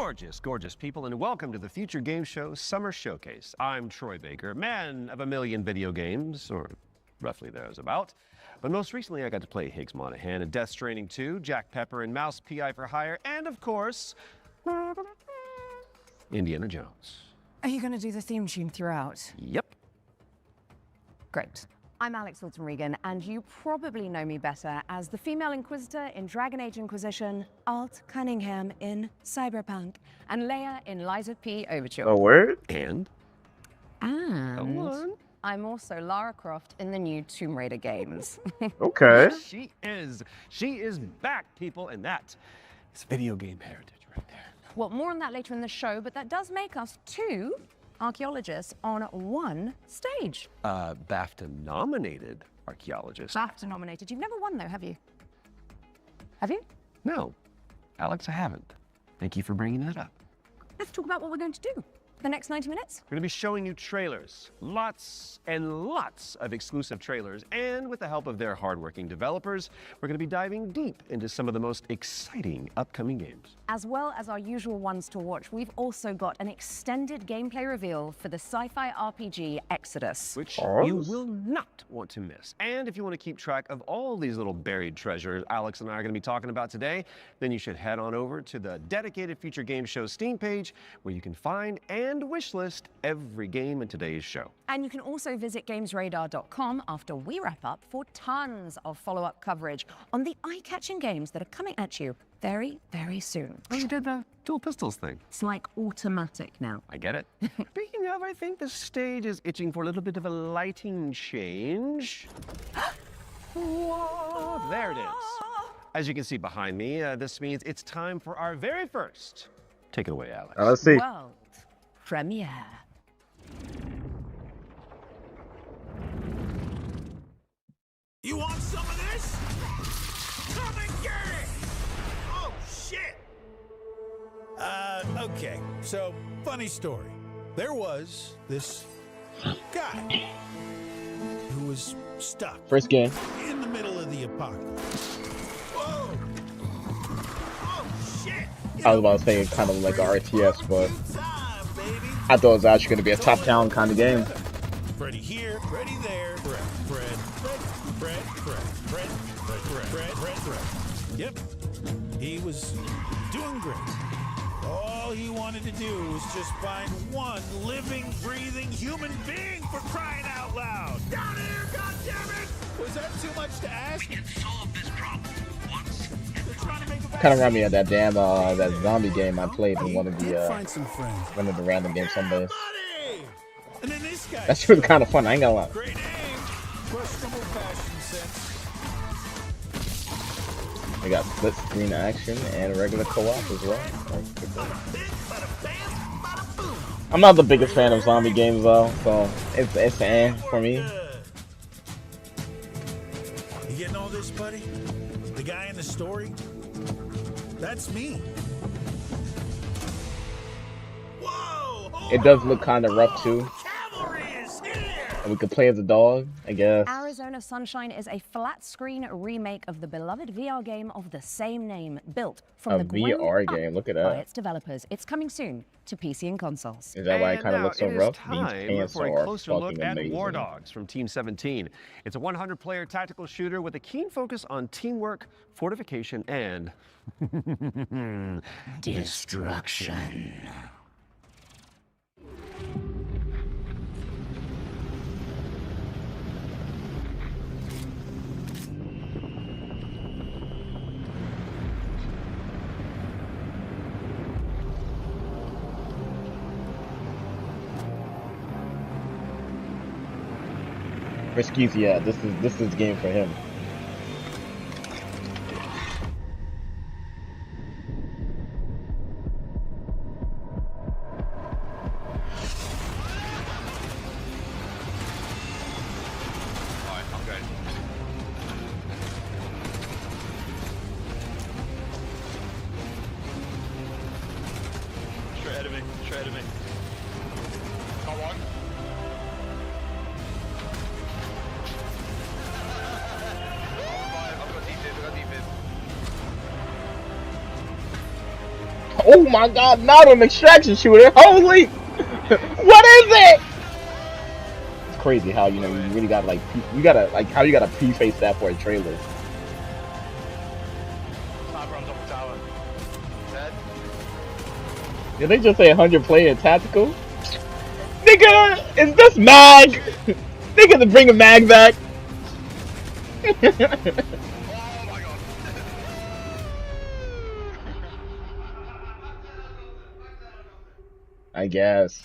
Gorgeous, gorgeous people, and welcome to the Future Game Show Summer Showcase. I'm Troy Baker, man of a million video games, or roughly thereabout. But most recently, I got to play Higgs Monaghan in Death Stranding 2, Jack Pepper and Mouse P.I. for Hire, and of course, Indiana Jones. Are you going to do the theme tune throughout? Yep. Great. I'm Alex Alton-Regan, and you probably know me better as the female Inquisitor in Dragon Age Inquisition, Alt Cunningham in Cyberpunk, and Leia in Lies of P Overture. A word? And I'm also Lara Croft in the new Tomb Raider games. Okay. She is back, people, and that is video game heritage right there. Well, more on that later in the show, but that does make us two archaeologists on one stage. BAFTA-nominated archaeologist. BAFTA nominated. You've never won, though, have you? Have you? No, Alex, I haven't. Thank you for bringing that up. Let's talk about what we're going to do for the next 90 minutes. We're going to be showing you trailers, lots and lots of exclusive trailers, and with the help of their hardworking developers, we're going to be diving deep into some of the most exciting upcoming games. As well as our usual ones to watch, we've also got an extended gameplay reveal for the sci-fi RPG Exodus. Which you will not want to miss. And if you want to keep track of all these little buried treasures Alex and I are going to be talking about today, then you should head on over to the dedicated Future Game Show Steam page, where you can find and wishlist every game in today's show. And you can also visit GamesRadar.com after we wrap up for tons of follow-up coverage on the eye-catching games that are coming at you very, very soon. Oh, you did the dual pistols thing. It's like automatic now. I get it. Speaking of, I think the stage is itching for a little bit of a lighting change. Whoa, there it is. As you can see behind me, this means it's time for our very first. Take it away, Alex. Let's see. World premiere. You want some of this? Come and get it! Oh, shit! Okay, so, funny story. There was this guy who was stuck First game. in the middle of the apocalypse. Whoa! Oh, shit! I was about to say kind of like a RTS, but Time, baby. I thought it was actually going to be a top-down kind of game. Freddy here, Freddy there, Fred. Yep, he was doing great. All he wanted to do was just find one living, breathing human being, for crying out loud. Down here, goddammit! Was that too much to ask? We can solve this problem once. They're trying to make a Kind of remind me of that damn that zombie game I played in one of find some friends. the random games some days. Buddy! And then this guy. That shit was kind of fun. I ain't gonna lie. Great aim, questionable fashion sense. We got split screen action and regular co-op as well. I'm not the biggest fan of zombie games though, so it's an for me. You getting all this, buddy? The guy in the story? That's me. Whoa! It does look kind of rough too. Cavalry is here! And we could play as a dog, I guess. Arizona Sunshine is a flat-screen remake of the beloved VR game of the same name, built from A the ground VR up game, look at by that. its developers. It's coming soon to PC and consoles. Is that why it And kind of now looks so it is rough? These time pants for a are closer look fucking at amazing. War Dogs from Team 17. It's a 100-player tactical shooter with a keen focus on teamwork, fortification, and destruction. Rescues, yeah, this is the game for him. Straight ahead of me. Got one. Oh my god, not an extraction shooter. Holy! What is it? It's crazy how, you know, you really gotta like, how you gotta preface that for a trailer. Sniper on top of tower. Dead. Did they just say 100 player tactical? Nigga, is this mag? Nigga, to bring a mag back. Oh my god. I guess.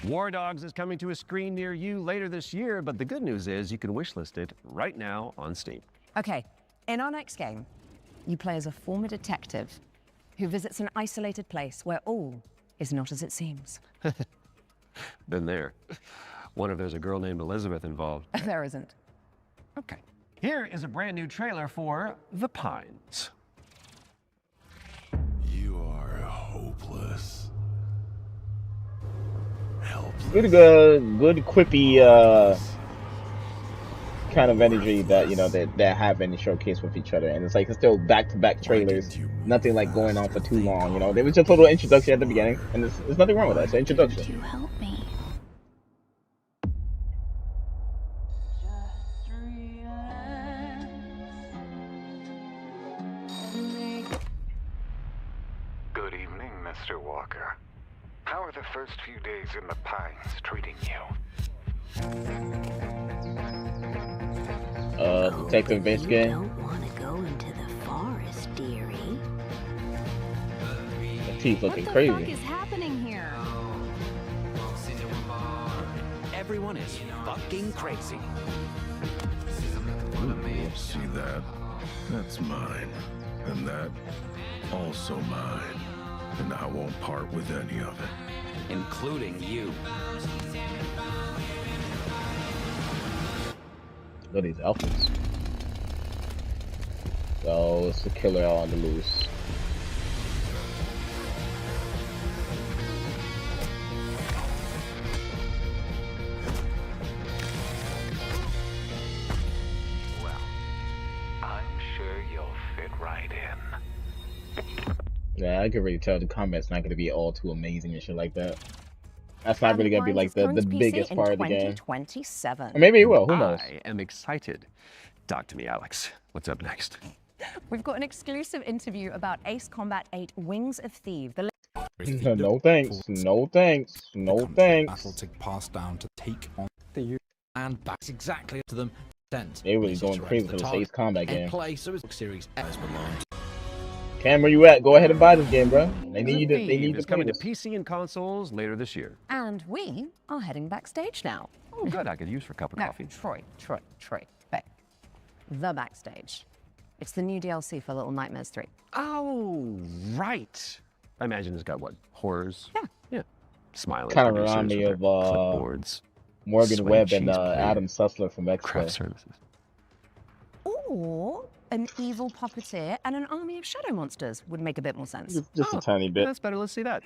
War Dogs is coming to a screen near you later this year, but the good news is you can wishlist it right now on Steam. Okay, in our next game, you play as a former detective who visits an isolated place where all is not as it seems. Been there. Wonder if there's a girl named Elizabeth involved. There isn't. Okay. Here is a brand new trailer for The Pines. You are hopeless. Helpless. Good quippy kind of energy that, you know, that have in the showcase with each other, and it's like it's still back-to-back trailers, nothing like going on for too long, you know. There was just a little introduction at the beginning, and there's nothing wrong with that. It's an introduction. You help me. Good evening, Mr. Walker. How are the first few days in the Pines treating you? Detective You Michigan. don't want to go into the forest, dearie. The teeth looking What the fuck crazy. is happening here? Everyone is fucking crazy. See that? That's mine. And that also mine. And I won't part with any of it. Including you. Look at these outfits. So it's the killer on the loose. Well, I'm sure you'll fit right in. Yeah, I can really tell the combat's not gonna be all too amazing and shit like that. That's not really gonna be like the biggest part of the game. 2027. Or maybe it will, who knows? I am excited. Talk to me, Alex. What's up next? We've got an exclusive interview about Ace Combat 8 Wings of Thieves. The No thanks, no thanks, no thanks. Battle to pass down to take on the and back exactly up to them. They really going crazy for this Ace Combat game. Play so is Series X belongs. Cam, where you at? Go ahead and buy this game, bro. They need to. They need It's to play coming to this. PC and consoles later this year. And we are heading backstage now. Oh, good. I could use for a cup of No, coffee. Troy. Babe. The backstage. It's the new DLC for Little Nightmares 3. Oh, right. I imagine it's got what? Horrors? Yeah. Yeah. Smiling. Kinda producers remind me with of, their clipboards, Morgan sweaty Webb and cheese plater, Adam Sussler from X-Men. craft services. Or an evil puppeteer and an army of shadow monsters would make a bit more sense. Just a tiny bit. That's better. Let's see that.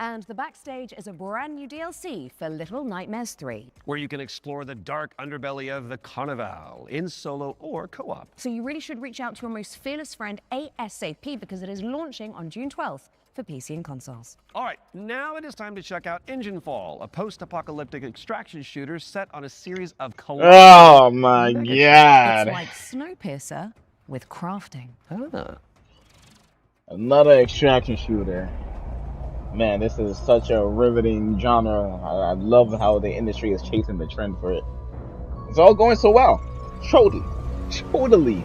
And the backstage is a brand new DLC for Little Nightmares 3. where you can explore the dark underbelly of the Carnival in solo or co-op. So you really should reach out to your most fearless friend ASAP because it is launching on June 12th for PC and consoles. All right, now it is time to check out Engine Fall, a post-apocalyptic extraction shooter set on a series of Oh my god. It's like Snowpiercer with crafting. Another extraction shooter. Man, this is such a riveting genre. I love how the industry is chasing the trend for it. It's all going so well. Totally.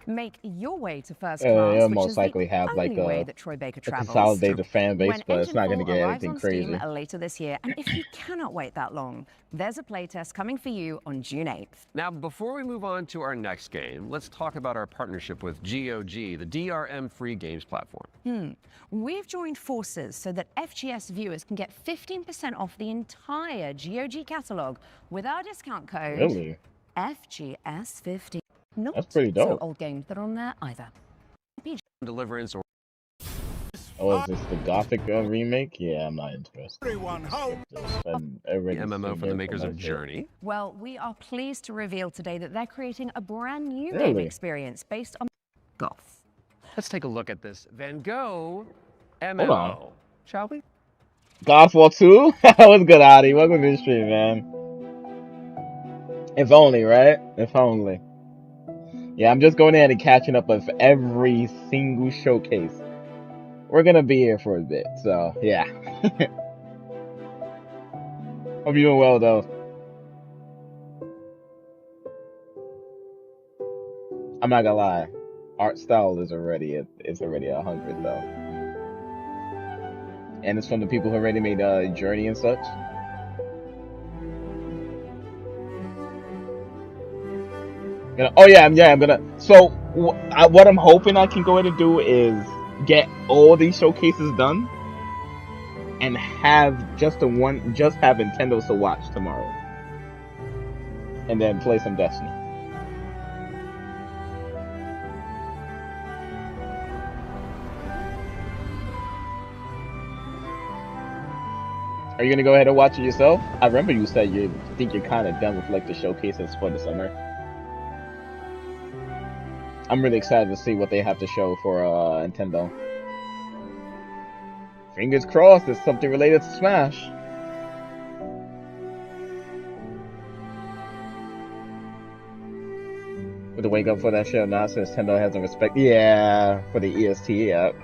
Make your way to first It'll class, which most is likely the have only like way a that Troy Baker a travels. consolidated fan base, When but it's not going to Engine get Fall anything arrives on crazy. Steam later this year, and if you cannot wait that long, there's a playtest coming for you on June 8th. Now, before we move on to our next game, let's talk about our partnership with GOG, the DRM free games platform. We've joined forces so that FGS viewers can get 15% off the entire GOG catalog with our discount code Really? FGS15. Not That's pretty so dope. old games that are on there either. Deliverance or Oh, is this the Gothic remake? Yeah, I'm not interested. Everyone, ho! the MMO from the makers of Journey. Well, we are pleased to reveal today that they're creating a brand new game Really? experience based on Goth. Let's take a look at this Van Gogh on. MMO, shall we? Godfall 2? What's good, Adi? Welcome to the stream, man. If only, right? If only. Yeah, I'm just going in and catching up with every single showcase. We're gonna be here for a bit, so yeah. Hope you're doing well, though. I'm not gonna lie, art style is already 100 though, and it's from the people who already made Journey and such. Oh yeah, I'm gonna. So what I'm hoping I can go ahead and do is get all these showcases done, and have just have Nintendo's to watch tomorrow, and then play some Destiny. Are you gonna go ahead and watch it yourself? I remember you said you think you're kind of done with like the showcases for the summer. I'm really excited to see what they have to show for Nintendo. Fingers crossed it's something related to Smash. With the wake up for that show now since Nintendo hasn't respect. Yeah, for the EST app.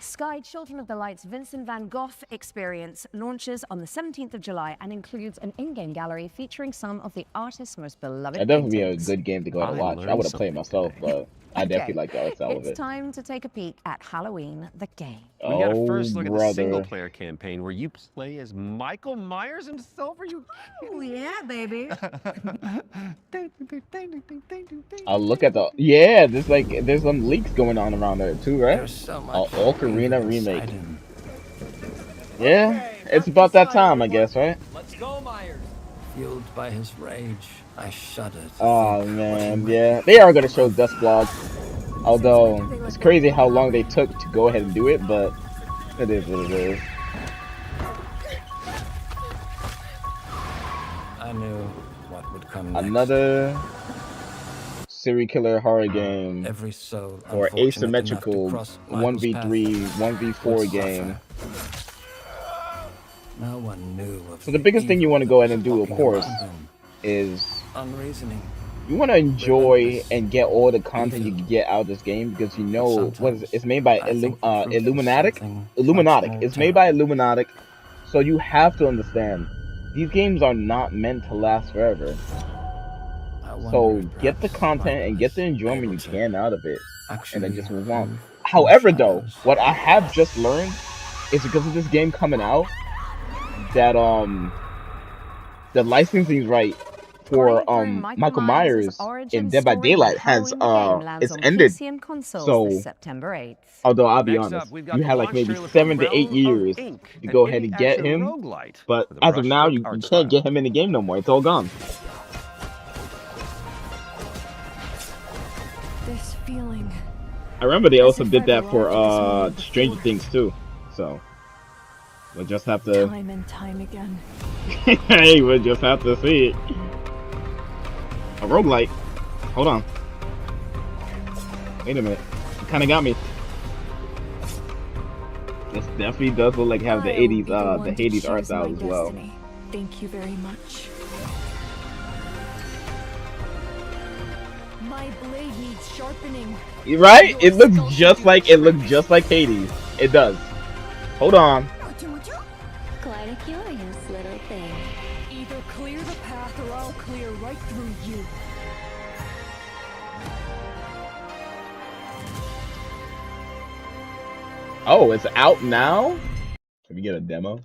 Sky Children of the Light's Vincent van Gogh experience launches on the 17th of July and includes an in-game gallery featuring some of the artist's most beloved That'd definitely be a paintings. good game to go ahead and I watch. I would have played myself, but I definitely like the art style of It's it. time to take a peek at Halloween the game. We got to Oh, first look at the single brother. player campaign where you play as Michael Myers himself. Are you Oh yeah, baby. I'll look at the there's some leaks going on around there too, right? There's so much Ocarina remake. inside him. Yeah, it's about that time, I guess, right? Let's go, Myers. Fueled by his rage, I shudder. to Oh think what man, he yeah, they are gonna show Dust Blog. Although it's crazy how long they took to go ahead and do it, but it is what it is. I knew what would come next. Another serial killer horror game Every soul or unfortunate enough to asymmetrical cross Michael's 1v3, path 1v4 would game. suffer. No one knew of So the biggest thing you want to go ahead and do, of evil course, walking around him. is unreasoning. you want to enjoy Relentless. and get all the content you Evil. can get out of this game because you know what is Sometimes it? It's made by I think the truth is Illuminatic. something Illuminatic. much more It's made by terrible. Illuminatic, so you have to understand these games are not meant to last forever. I wonder So if get the perhaps content and get the mindless, enjoyment able you to can out of it, and then actually just move on. move However, in though, shadows. what I have just learned is because of this game coming out that the licensing right for Playthrough Michael Myers in origin Dead by story Daylight and has Halloween game lands it's on ended. PC and consoles this So September 8th. although I'll be Next up, honest, we've got you the had like launch maybe trailer for 7 to 8 Realm of years Ink, to an go ahead indie and get action him, roguelite but with a as of now brushstroke you art can't style. get him in the game no more. It's all gone. This feeling. I remember they As also if did I that for belong to this world Stranger before. Things too. So we'll just have to Time and time again. hey, we'll just have to see it. A roguelite. Hold on. Wait a minute. You kinda got me. This definitely does look like have the 80s the Hades art style as well. Thank you very much. My blade needs sharpening. Right? It looks just like Hades. It does. Hold on. Quite a curious little thing. Either clear the path or I'll clear right through you. Oh, it's out now? Can we get a demo?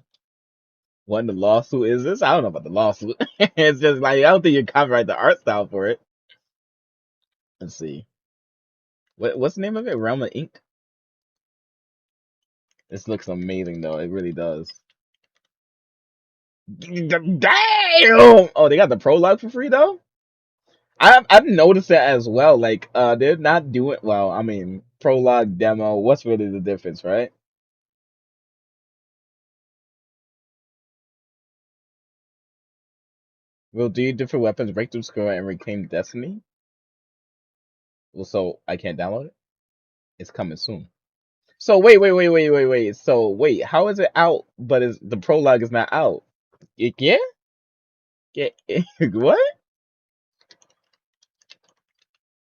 What in the lawsuit is this? I don't know about the lawsuit. It's just like I don't think you copyright the art style for it. Let's see. What's the name of it? Realm of Ink? This looks amazing though. It really does. Damn! Oh, they got the prologue for free though? I've noticed that as well. Like they're not doing well, I mean, prologue demo, what's really the difference, right? Will do different weapons, break through score, and reclaim destiny? Well, so I can't download it? It's coming soon. So wait. So wait, how is it out, but is the prologue is not out? Yeah? Yeah. What?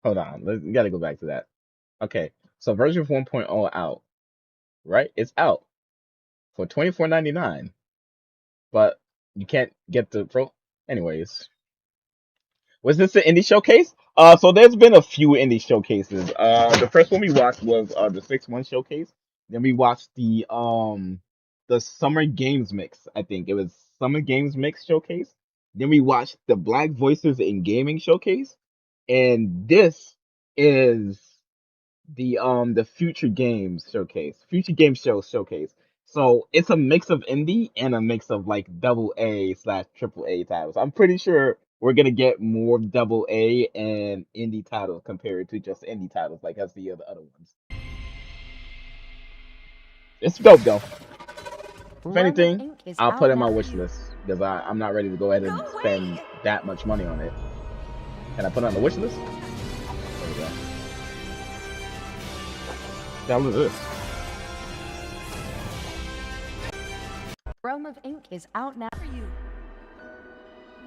Hold on. We gotta go back to that. Okay. So version 1.0 out, right? It's out for $24.99, but you can't get the pro. Anyways, was this an indie showcase? So there's been a few indie showcases. The first one we watched was the 6-1 showcase. Then we watched the Summer Games Mix. I think it was Summer Games Mix showcase. Then we watched the Black Voices in Gaming showcase, and this is the Future Games showcase, Future Games Show showcase. So it's a mix of indie and a mix of like double A slash triple A titles. I'm pretty sure we're gonna get more double A and indie titles compared to just indie titles like as the other ones. It's dope though. If anything, I'll put it in my wish list because I'm not ready to go ahead and spend that much money on it. Can I put it on the wish list? There we go. Now look at this. Realm of Ink is out now.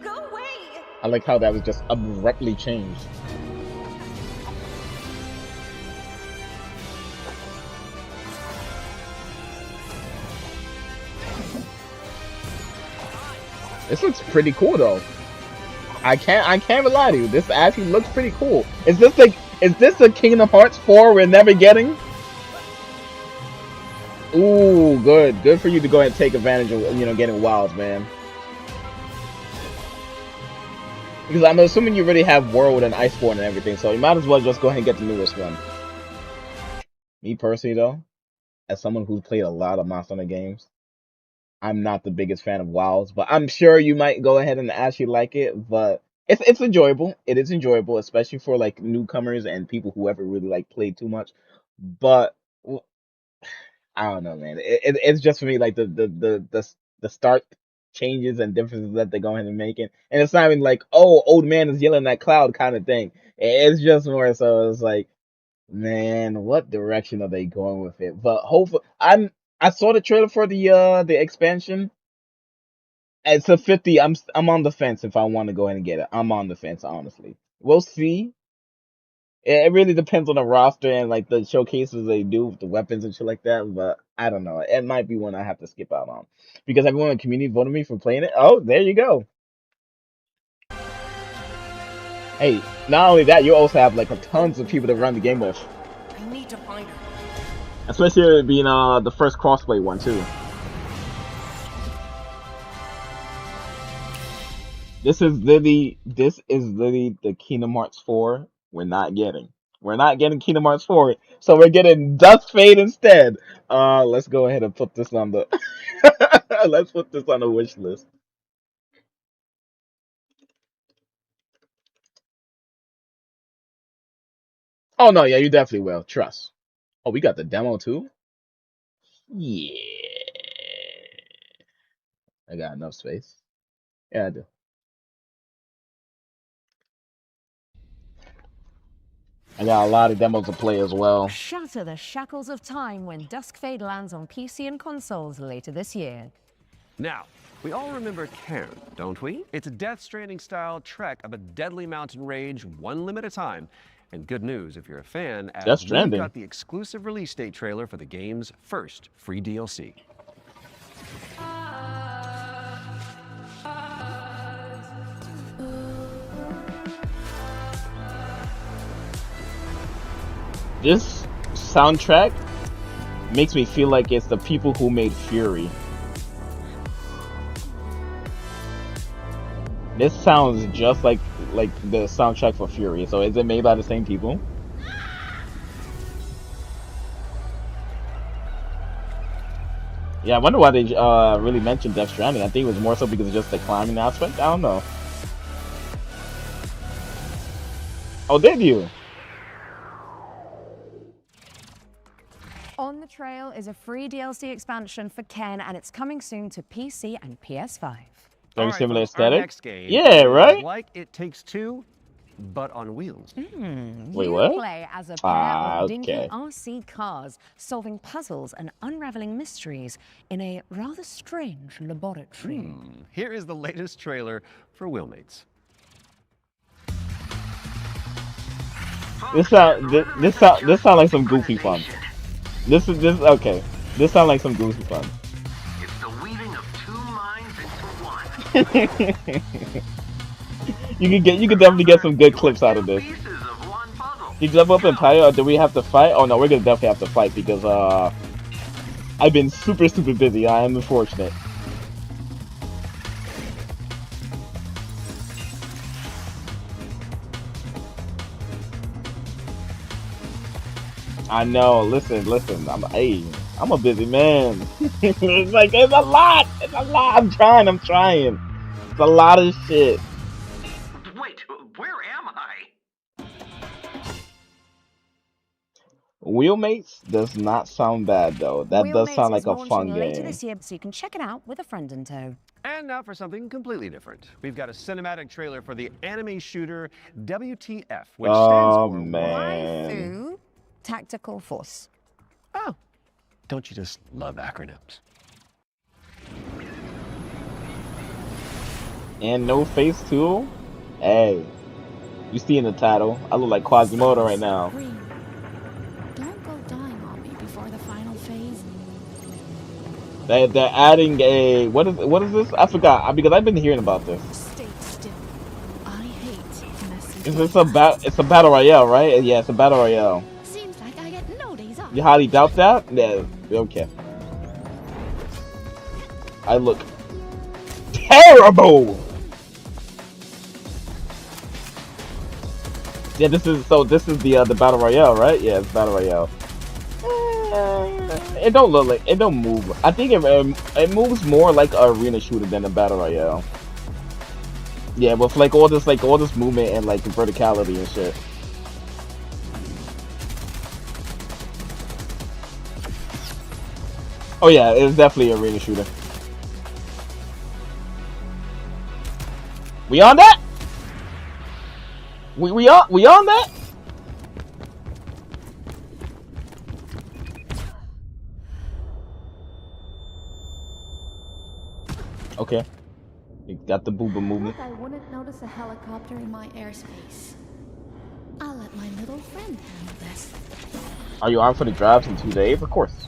Go away! I like how that was just abruptly changed. This looks pretty cool though. I can't lie to you. This actually looks pretty cool. Is this the Kingdom Hearts 4 we're never getting? Ooh, good. Good for you to go ahead and take advantage of, getting wilds, man. Because I'm assuming you already have World and Iceborne and everything, so you might as well just go ahead and get the newest one. Me personally though, as someone who's played a lot of Monster Hunter games, I'm not the biggest fan of WoWs, but I'm sure you might go ahead and actually like it. But it's enjoyable. It is enjoyable, especially for like newcomers and people who ever really like played too much. But I don't know, man. It's just for me like the start changes and differences that they're going and making, and it's not even like, oh, old man is yelling at cloud kind of thing. It's just more so it's like, man, what direction are they going with it? But hopefully, I saw the trailer for the expansion, It's a 50. I'm on the fence if I want to go ahead and get it. I'm on the fence, honestly. We'll see. It really depends on the roster and like the showcases they do with the weapons and shit like that. But I don't know. It might be one I have to skip out on because everyone in the community voted me for playing it. Oh, there you go. Hey, not only that, you also have like tons of people to run the game with. I need to find her. Especially it being the first crossplay one too. This is literally the Kingdom Hearts 4 we're not getting. We're not getting Kingdom Hearts 4, so we're getting Dusk Fate instead. Let's go ahead and put this on the let's put this on the wish list. Oh no, yeah, you definitely will. Trust. Oh, we got the demo too? Yeah. I got enough space. Yeah, I do. I got a lot of demos to play as well. Shatter the shackles of time when Dusk Fade lands on PC and consoles later this year. Now, we all remember Cairn, don't we? It's a Death Stranding-style trek of a deadly mountain rage, one limb at a time. And good news if you're a fan, as Death we've Stranding. got the exclusive release date trailer for the game's first free DLC. This soundtrack makes me feel like it's the people who made Fury. This sounds just like the soundtrack for Fury. So is it made by the same people? Yeah, I wonder why they really mentioned Death Stranding. I think it was more so because of just the climbing aspect. I don't know. Oh, did you? On the Trail is a free DLC expansion for Ken, and it's coming soon to PC and PS5. Very similar folks, our aesthetic. next game Yeah, is right? like It Takes Two, but on wheels. Wait, you what? play as a pair of dinky Okay. RC cars, solving puzzles and unraveling mysteries in a rather strange laboratory. Here is the latest trailer for Wheelmates. This sound like some goofy fun. This okay. This sound like some goofy fun. It's the weaving of two minds into one. You can definitely get some good clips out of this. Pieces of one puzzle. You jump up and play, or do we have to fight? Oh no, we're gonna definitely have to fight because I've been super busy. I am unfortunate. I know. Listen. I'm a busy man. It's like it's a lot. I'm trying. It's a lot of shit. Wait, where am I? Wheelmates does not sound bad though. That does Wheelmates sound is like a fun launching later game. this year, so you can check it out with a friend in tow. And now for something completely different. We've got a cinematic trailer for the anime shooter WTF, which stands Oh for man. Waifu Tactical Force. Oh, don't you just love acronyms? And no face too? Hey, you see in the title, I look like Quasimodo right now. Don't go dying on me before the final phase. They're adding a what is this? I forgot because I've been hearing about this. Stay still. I hate messy. It's a battle royale, right? Yeah, it's a battle royale. Seems like I get no days off. You highly doubt that? Yeah, okay. I look terrible. Yeah, this is the battle royale, right? Yeah, it's battle royale. It don't move. I think it moves more like an arena shooter than a battle royale. Yeah, with like all this movement and like verticality and shit. Oh yeah, it's definitely an arena shooter. We on that? We on that? Okay. You got the booba movement. I wouldn't notice a helicopter in my airspace. I'll let my little friend handle this. Are you armed for the drives in 2 days? Of course.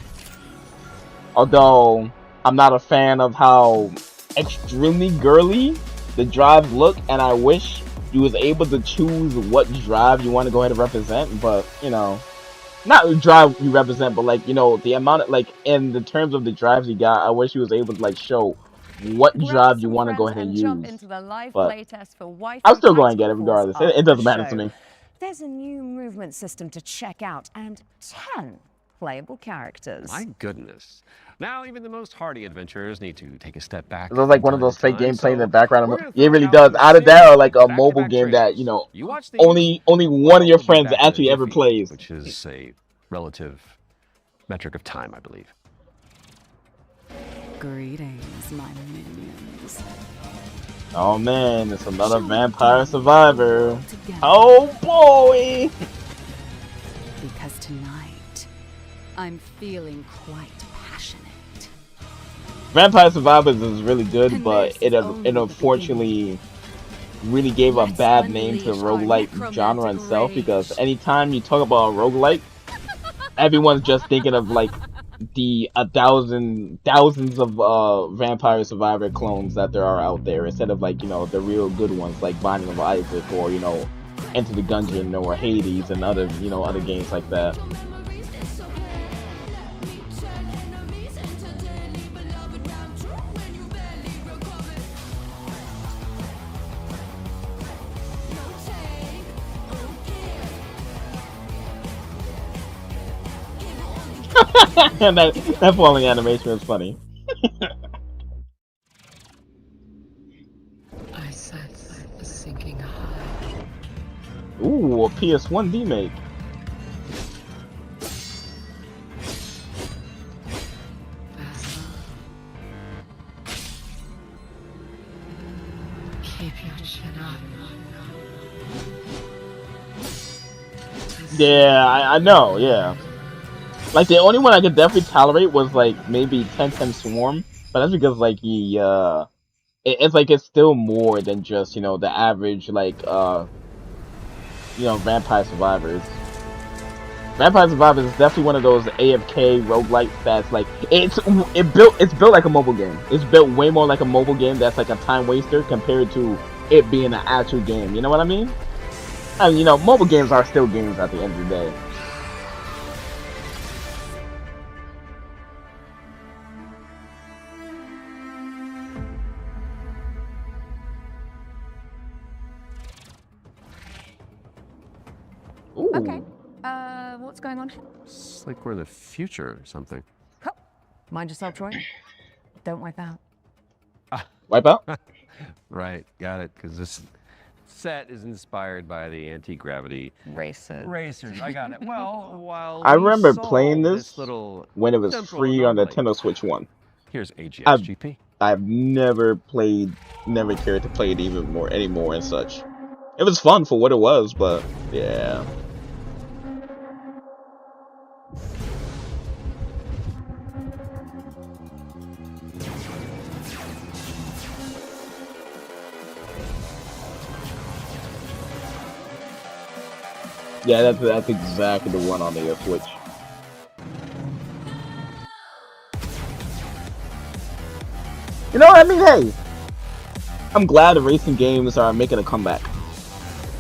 Although I'm not a fan of how extremely girly the drives look, and I wish you was able to choose what drive you want to go ahead and represent. But you know, not the drive you represent, but like, you know, the amount of, like, in the terms of the drives you got, I wish you was able to like show what drive you want to go ahead and jump use. into the live But playtest for Waifu I'm still going to Tactical get it regardless. Force It doesn't after matter to show. me. There's a new movement system to check out and 10 playable characters. My goodness. Now, even the most hardy adventurers need to take a step back. It was like from one of time those to fake time, gameplay in the so background. we're gonna Yeah, it throw really out does. some Either that or like a back-to-back mobile game that, trailers. you know, You watch these? only one Well, of your we'll be friends back in a actually ever jiffy, plays. which is a relative metric of time, I believe. Greetings, my minions. Oh man, it's another Vampire Survivor. Oh boy! Because tonight, I'm feeling quite passionate. Vampire Survivors is really good, but it unfortunately really gave a bad name to the roguelike genre itself, because anytime you talk about a roguelike, everyone's just thinking of like the thousands of Vampire Survivor clones that there are out there, instead of like, you know, the real good ones like Binding of Isaac, or, you know, Enter the Gungeon, or Hades, and other, you know, other games like that. And that falling animation was funny. I sense a sinking high. Ooh, a PS1 remake. Keep your chin up. Yeah, I know, yeah. Like, the only one I could definitely tolerate was like maybe 1010 Swarm, but that's because like it's like it's still more than just, you know, the average like you know, Vampire Survivors. Vampire Survivors is definitely one of those AFK roguelites that's like it's built like a mobile game. It's built way more like a mobile game that's like a time waster compared to it being an actual game. You know what I mean? I mean, you know, mobile games are still games at the end of the day. Ooh. Okay. What's going on here? It's like we're in the future or something. Oh, mind yourself, Troy. Don't wipe out. Wipe out? Right, got it. Because this set is inspired by the anti-gravity racers. I got it. Well, while I we remember solve playing this little when it was temporal free on the anomaly, Nintendo Switch 1. here's AGSGP. I've never cared to play it even more anymore and such. It was fun for what it was, but yeah. Yeah, that's exactly the one on the Switch. You know what I mean? Hey, I'm glad the racing games are making a comeback,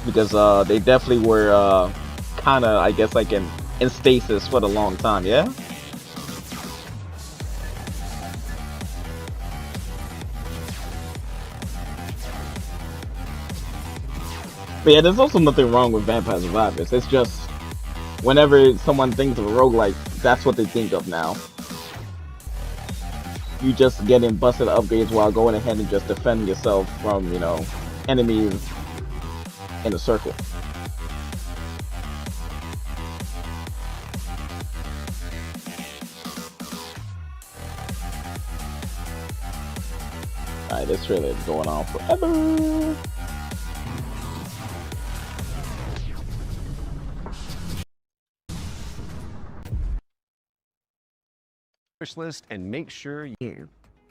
because they definitely were kind of, I guess, like in stasis for a long time. Yeah. But yeah, there's also nothing wrong with Vampire Survivors. It's just whenever someone thinks of a roguelike, that's what they think of now. You just getting busted upgrades while going ahead and just defending yourself from, you know, enemies in a circle. Alright, this trailer is going on forever. List and make sure you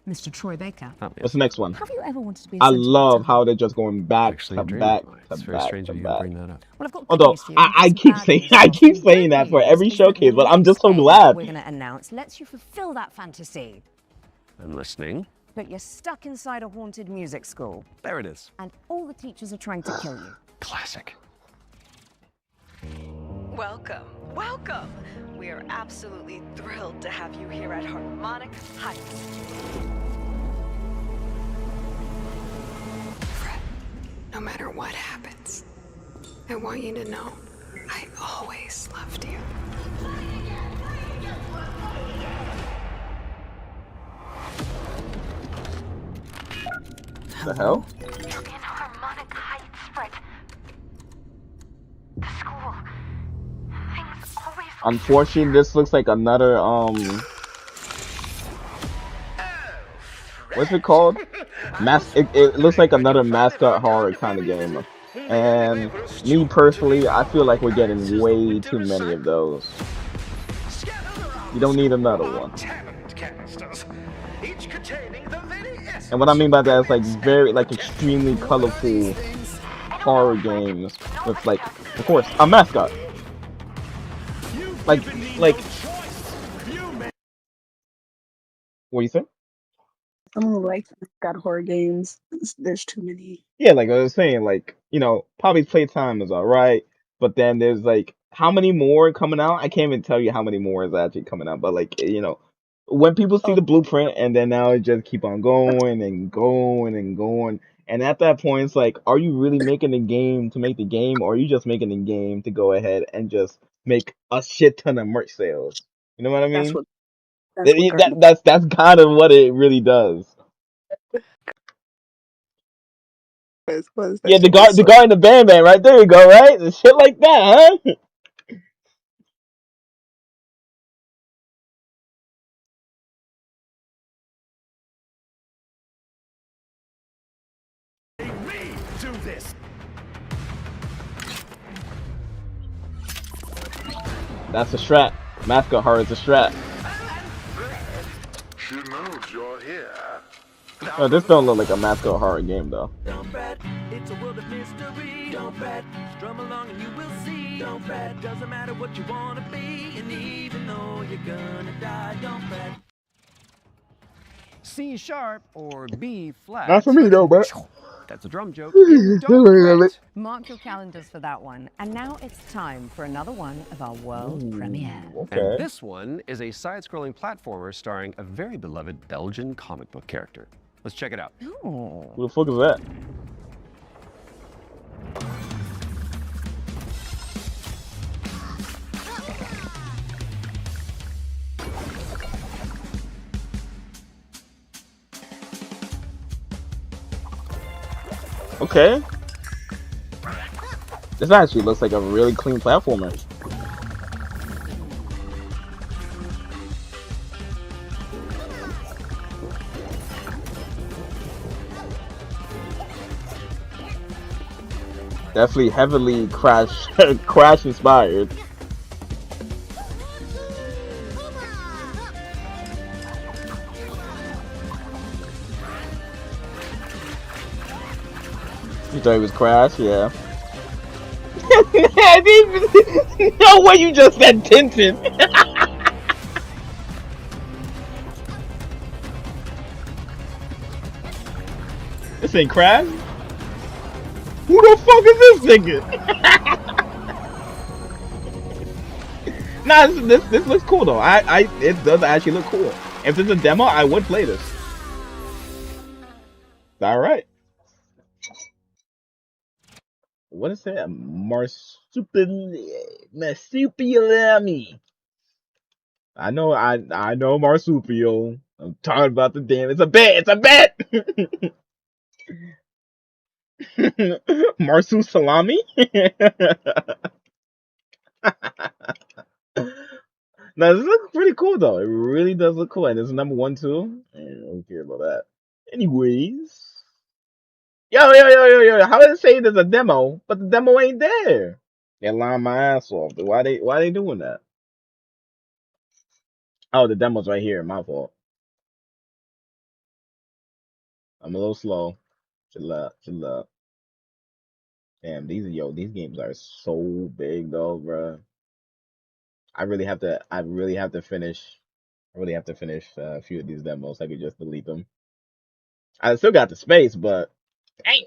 Mr. Troy Baker. What's the next one? Have you ever wanted to be a I sentimental love type? how they're just going back Actually, to a dream back of mine. to It's very back strange to of you to back. bring that up. Well, I've got good Although news for you. and I some keep bad saying news as well. keep The saying good that for news every is that showcase, the but I'm just next so game glad. we're going to announce lets you fulfill that fantasy. I'm listening. But you're stuck inside a haunted music school, There it is. and all the teachers are trying to kill you. Classic. Welcome, welcome. We are absolutely thrilled to have you here at Harmonic Heights. Fred, no matter what happens, I want you to know I always loved you. The hell? You're in Harmonic Heights, Fred. The school. Things always Unfortunately, this looks like another what's it called? It looks like another mascot horror kind of game. And me personally, I feel like we're getting way too many of those. You don't need another one. And what I mean by that is like very extremely colorful horror games with like, of course, a mascot. Like what do you think? I don't like got horror games. There's too many. Yeah, like I was saying, like, Poppy's Playtime is alright, but then there's like how many more coming out? I can't even tell you how many more is actually coming out, but like, when people see the blueprint and then now it just keep on going and going and going. And at that point it's like, are you really making the game to make the game, or are you just making the game to go ahead and just make a shit ton of merch sales? You know what I mean? That's kind of what it really does. Yeah, the guy in the band right there you go, right? Shit like that, huh? Do this. That's a strat. Mascot horror is a strat. She knows you're here. Oh, this don't look like a mascot horror game though. Don't fret, it's a world of mystery. Don't fret, strum along and you will see. Don't fret, doesn't matter what you wanna be, and even though you're gonna die, don't fret. C sharp or B flat. Not for me though, but that's a drum joke. You don't fret. Mark your calendars for that one. And now it's time for another one of our world premiere. And this one is a side-scrolling platformer starring a very beloved Belgian comic book character. Let's check it out. Ooh. Who the fuck is that? Okay. This actually looks like a really clean platformer. Definitely heavily Crash inspired. You thought it was Crash? Yeah. No way you just said Tintin! This ain't Crash? Who the fuck is this nigga? Nah, this looks cool though. It does actually look cool. If it's a demo, I would play this. Alright. What is that? Marsupialami. I know marsupial. I'm talking about the damn. It's a bet. It's a bet. Marsu salami. Now this looks pretty cool though. It really does look cool, and it's number 1 too. I don't care about that. Anyways. Yo, how did it say there's a demo, but the demo ain't there? They're lying my ass off. Why they doing that? Oh, the demo's right here, my fault. I'm a little slow. Chill up, chill up. Damn, these games are so big though, bruh. I really have to finish. I really have to finish a few of these demos. I could just delete them. I still got the space, but dang.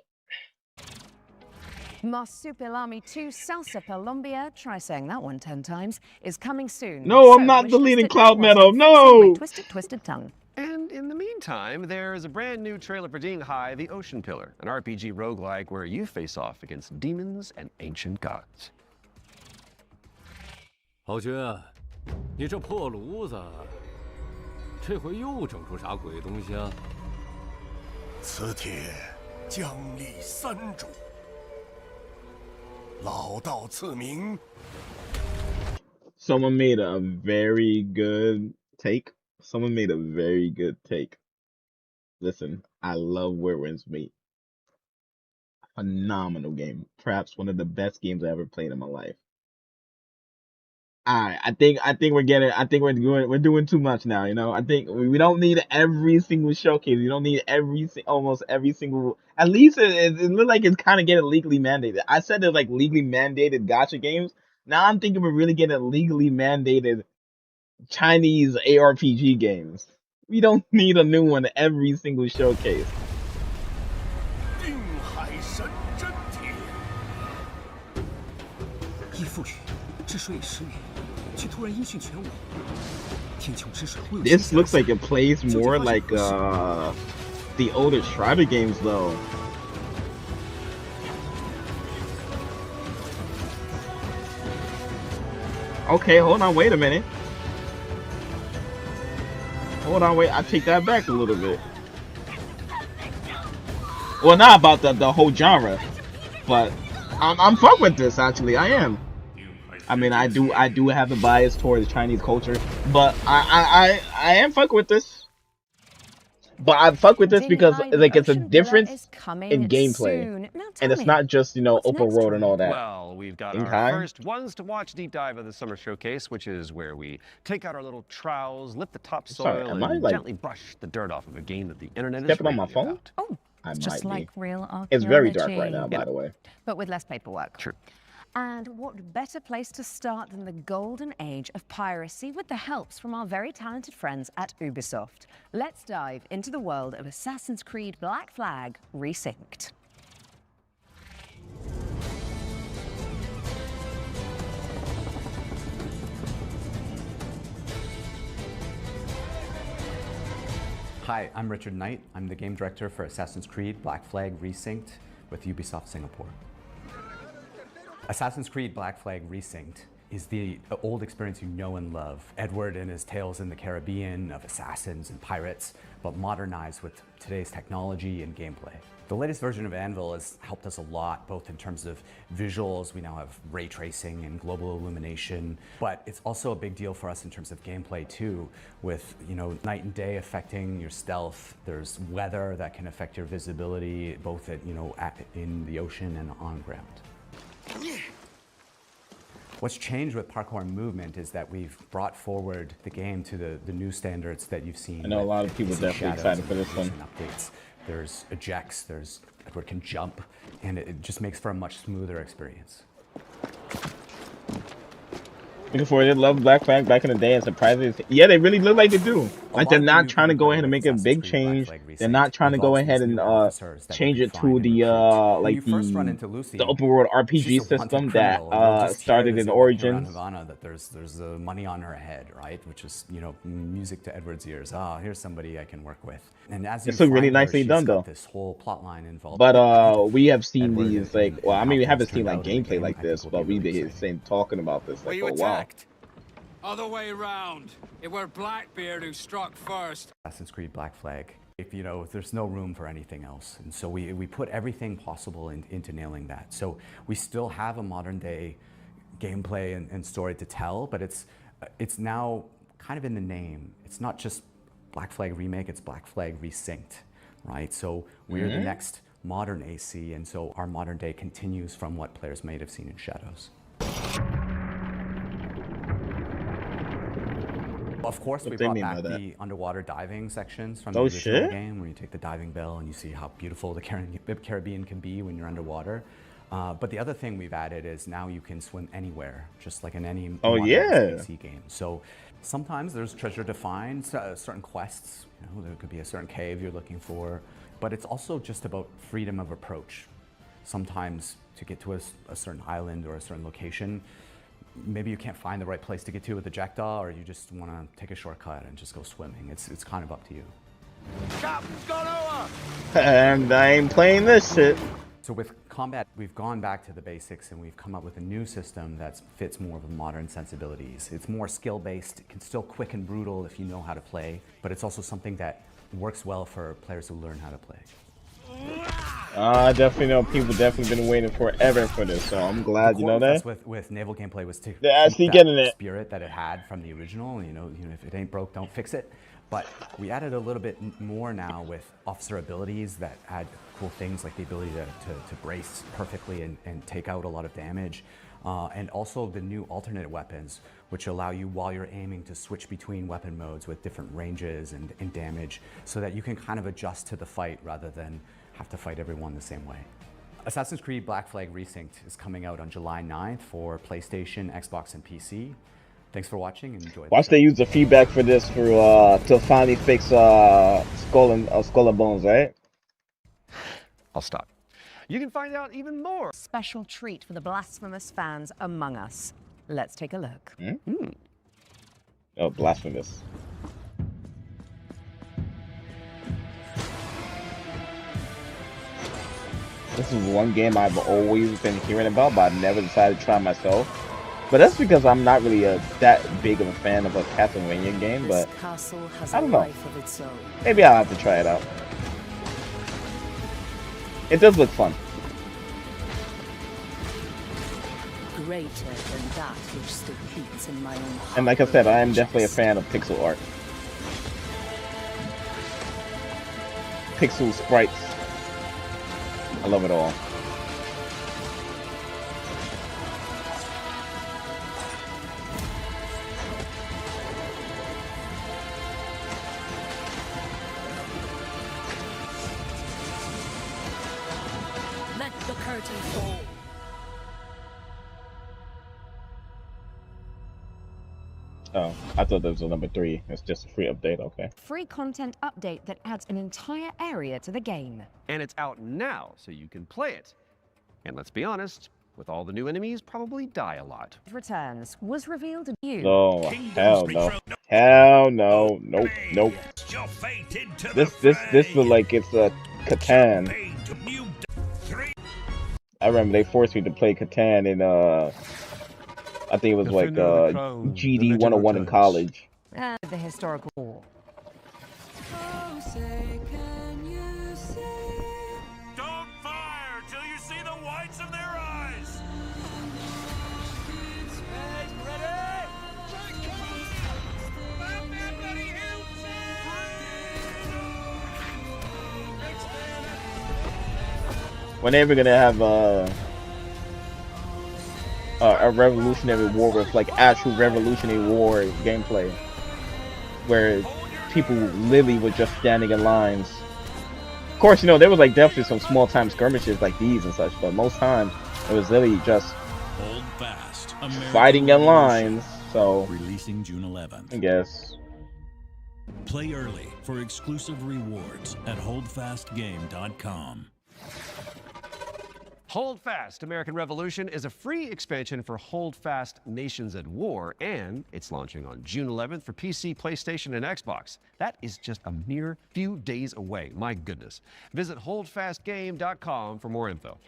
Marsupilami 2 Salsa Colombia, try saying that one 10 times, is coming soon. No, So I'm not wishlist deleting it Cloud now whilst Meadow. I'm fixing my No. twisted tongue. And in the meantime, there is a brand new trailer for Ding Hai, The Ocean Pillar, an RPG roguelike where you face off against demons and ancient gods. 豪爵，你这破炉子，这回又整出啥鬼东西啊？此帖将立三主，老道赐名。 Someone made a very good take. Someone made a very good take. Listen, I love Where Winds Meet. Phenomenal game. Perhaps one of the best games I ever played in my life. Alright, I think we're doing too much now, you know. I think we don't need every single showcase. We don't need almost every single. At least it looks like it's kind of getting legally mandated. I said there's like legally mandated gacha games. Now I'm thinking we're really getting legally mandated Chinese ARPG games. We don't need a new one every single showcase. 定海神针帖，依附于治水10年，却突然音讯全无。天穹之水会有 This looks like it plays more like the older Strider games though. Okay, hold on, wait a minute. Hold on, wait, I take that back a little bit. Well, not about the whole genre, but I'm fuck with this actually. I am. I mean, I do have a bias towards Chinese culture, but I am fuck with this. But I fuck with this because like it's a difference in gameplay, and it's not just open world and all that. Well, we've got our first ones to watch deep dive of the summer showcase, which is where we take out our little trowels, lift the topsoil, and gently brush the dirt off of a game that the internet is stepping on my phone. About. Oh, it's just like real archaeology. It's very dark right now, by the way. But with less paperwork. True. And what better place to start than the golden age of piracy with the helps from our very talented friends at Ubisoft. Let's dive into the world of Assassin's Creed Black Flag Resynced. Hi, I'm Richard Knight. I'm the game director for Assassin's Creed Black Flag Resynced with Ubisoft Singapore. Assassin's Creed Black Flag Resynced is the old experience you know and love. Edward and his tales in the Caribbean of assassins and pirates, but modernized with today's technology and gameplay. The latest version of Anvil has helped us a lot, both in terms of visuals. We now have ray tracing and global illumination, but it's also a big deal for us in terms of gameplay too, with night and day affecting your stealth. There's weather that can affect your visibility, both in the ocean and on ground. What's changed with parkour movement is that we've brought forward the game to the new standards that you've seen. I know a lot of people definitely excited for this one. Updates. There's ejects, Edward can jump, and it just makes for a much smoother experience. Looking forward to love Black Flag back in the day and surprises. Yeah, they really look like they do. Like they're not trying to go ahead and make a big change. They're not trying to go ahead and change it to the the open world RPG system that started in Origins. Havana, that there's money on her head, right? Which is music to Edward's ears. Ah, here's somebody I can work with. And as it's really nicely done though. This whole plot line involved. But we have seen these well, I mean we haven't seen like gameplay like this, but we've been talking about this like for a while. Other way round. It were Blackbeard who struck first. Assassin's Creed Black Flag. If there's no room for anything else, and so we put everything possible into nailing that. So we still have a modern day gameplay and story to tell, but it's now kind of in the name. It's not just Black Flag Remake, it's Black Flag Resynced, right? So we're the next modern AC, and so our modern day continues from what players may have seen in Shadows. Of course, we What they brought mean by back that? the underwater diving sections from Oh, the original shit? game, where you take the diving bell and you see how beautiful the Caribbean can be when you're underwater. But the other thing we've added is now you can swim anywhere, just like in any Oh, modern yeah. SPC game. So sometimes there's treasure to find, certain quests. You know, there could be a certain cave you're looking for, but it's also just about freedom of approach. Sometimes to get to a certain island or a certain location, maybe you can't find the right place to get to with the Jackdaw, or you just want to take a shortcut and just go swimming. It's kind of up to you. Captain's gone over! And I ain't playing this shit. So with combat, we've gone back to the basics and we've come up with a new system that fits more of the modern sensibilities. It's more skill-based, it can still quick and brutal if you know how to play, but it's also something that works well for players who learn how to play. I definitely know people definitely been waiting forever for this, so I'm glad you know that. With naval gameplay was to They're actually keep getting that it. spirit that it had from the original. You know, if it ain't broke, don't fix it. But we added a little bit more now with officer abilities that add cool things like the ability to brace perfectly and take out a lot of damage. And also the new alternate weapons, which allow you while you're aiming to switch between weapon modes with different ranges and damage, so that you can kind of adjust to the fight rather than have to fight everyone the same way. Assassin's Creed Black Flag Resynced is coming out on July 9th for PlayStation, Xbox, and PC. Thanks for watching and enjoy. Watch they use the feedback for this for to finally fix Skull and Bones, right? I'll stop. You can find out even more. Special treat for the blasphemous fans among us. Let's take a look. Oh, blasphemous. This is one game I've always been hearing about, but I never decided to try myself. But that's because I'm not really that big of a fan of a Castlevania game, but castle has I don't know. life of its own. Maybe I'll have to try it out. It does look fun. Greater than that which still beats in my own heart. And like I said, I am definitely a fan of pixel art. Pixel sprites. I love it all. Let the curtain fall. Oh, I thought that was a number 3. It's just a free update, okay. Free content update that adds an entire area to the game. And it's out now, so you can play it. And let's be honest, with all the new enemies, probably die a lot. Returns was revealed to you. Oh, hell no. Hell no. Nope, nope. This look like it's a Catan. I remember they forced me to play Catan in I think it was like GD 101 in college. And the historical war. Don't fire till you see the whites of their eyes. When they ever gonna have a Revolutionary War with like actual Revolutionary War gameplay, where people literally were just standing in lines. Of course, you know, there was like definitely some small time skirmishes like these and such, but most time it was literally just Hold fast. American fighting in Revolution. lines. So Releasing June 11th. I guess. Play early for exclusive rewards at holdfastgame.com. Hold Fast American Revolution is a free expansion for Hold Fast Nations at War, and it's launching on June 11th for PC, PlayStation, and Xbox. That is just a mere few days away. My goodness. Visit holdfastgame.com for more info.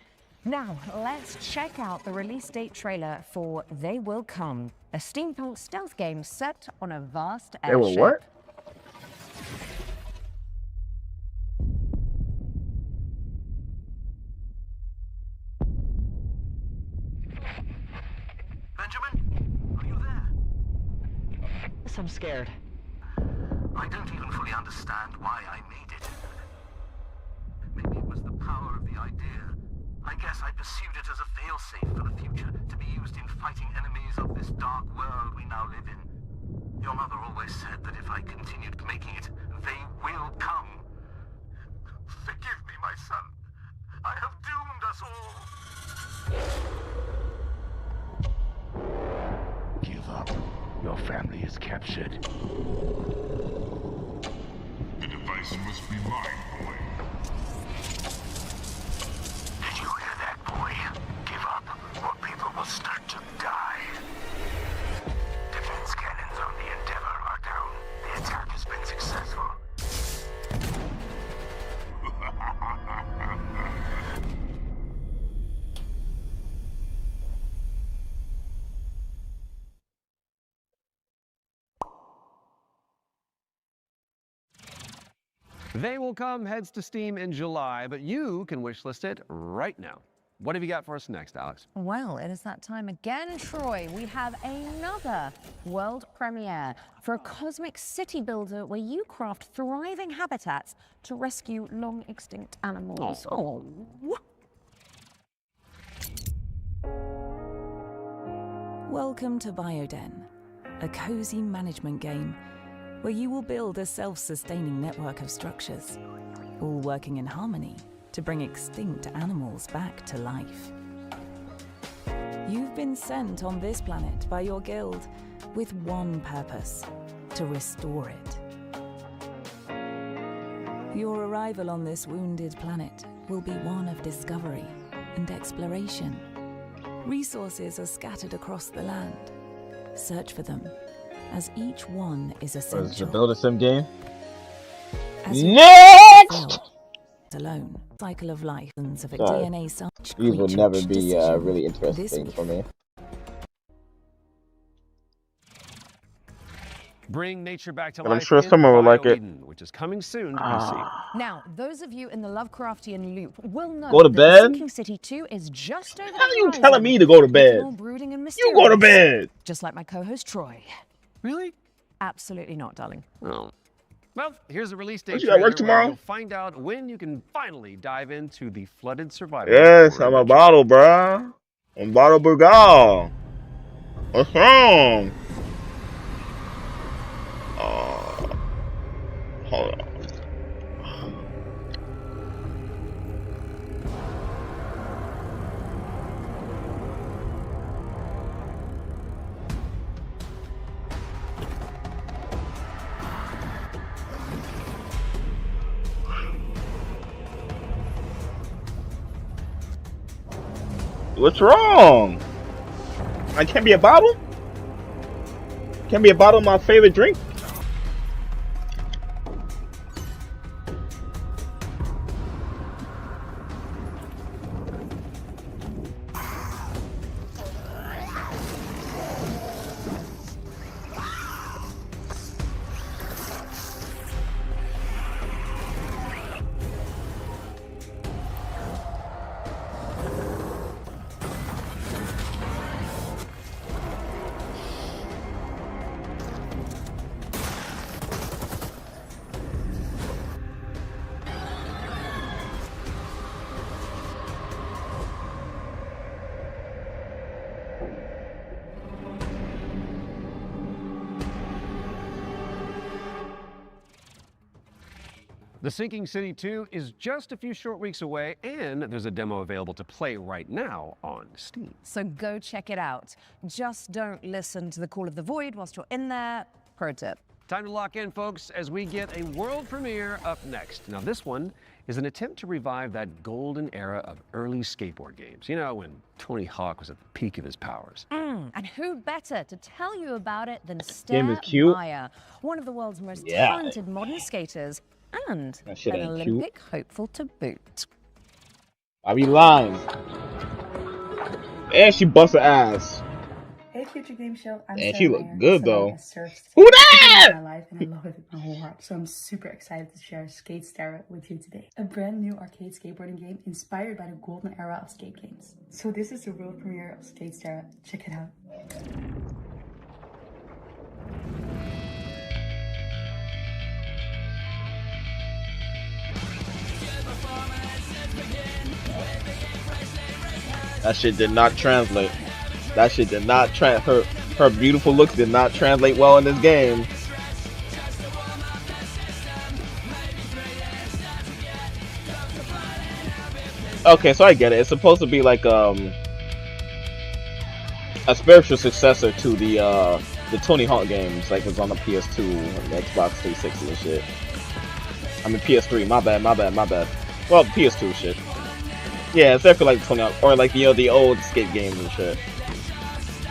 Now, let's check out the release date trailer for They Will Come, a steampunk stealth game set on a vast airship. They were what? Yes, I'm scared. I don't even fully understand why I made it. Maybe it was the power of the idea. I guess I pursued it as a failsafe for the future, to be used in fighting enemies of this dark world we now live in. Your mother always said that if I continued making it, they will come. Forgive me, my son. I have doomed us all. Give up. Your family is captured. The device must be mine, boy. Did you hear that, boy? Give up, or people will start to die. Defense cannons on the Endeavor are down. The attack has been successful. They Will Come heads to Steam in July, but you can wishlist it right now. What have you got for us next, Alex? Well, it is that time again, Troy. We have another world premiere for a cosmic city builder where you craft thriving habitats to rescue long extinct animals. Oh. Welcome to Bioden, a cozy management game where you will build a self-sustaining network of structures, all working in harmony to bring extinct animals back to life. You've been sent on this planet by your guild with one purpose: to restore it. Your arrival on this wounded planet will be one of discovery and exploration. Resources are scattered across the land. Search for them, as each one is essential. Is the build a sim game? Next! Alone, cycle of life of a DNA such. These will never be really interesting for me. Bring nature back to But life. I'm sure someone will like it. BioEden, which is coming soon to PC. Now, those of you in the Lovecraftian loop will know Go to that bed? Sinking City 2 is just over the How are you horizon. telling me to go to bed? It's more brooding and You mysterious. go to bed. Just like my co-host Troy. Really? Absolutely not, darling. Oh. Well, here's a release date. Don't you got work trailer where tomorrow? You'll find out when you can finally dive into the flooded survival. Yes, I'm a bottle, bruh. I'm bottle Burgal. What's wrong? Hold on. What's wrong? I can't be a bottle? Can't be a bottle of my favorite drink? The Sinking City 2 is just a few short weeks away, and there's a demo available to play right now on Steam. So go check it out. Just don't listen to the call of the void whilst you're in there. Pro tip. Time to lock in, folks, as we get a world premiere up next. Now, this one is an attempt to revive that golden era of early skateboard games. You know, when Tony Hawk was at the peak of his powers. And who better to tell you about it than Game is cute. Meyer, one of the world's most Yeah. talented modern skaters and That shit an ain't Olympic hopeful to boot. I be lying. And she bust her ass. Hey, Future Game Show. I'm Man, Sarah she look Meyer. good, So though. I surfed Who that? my life, and I love it with my whole heart. So I'm super excited to share Skate Star with you today. A brand new arcade skateboarding game inspired by the golden era of skate games. So this is the world premiere of Skate Star. Check it out. That shit did not translate. That shit did not Her beautiful looks did not translate well in this game. Okay, so I get it. It's supposed to be like a spiritual successor to the Tony Hawk games, like it's on the PS2 and the Xbox 360 and shit. I mean PS3. My bad. Well, PS2 shit. Yeah, it's definitely like Tony Hawk or like the old skate games and shit.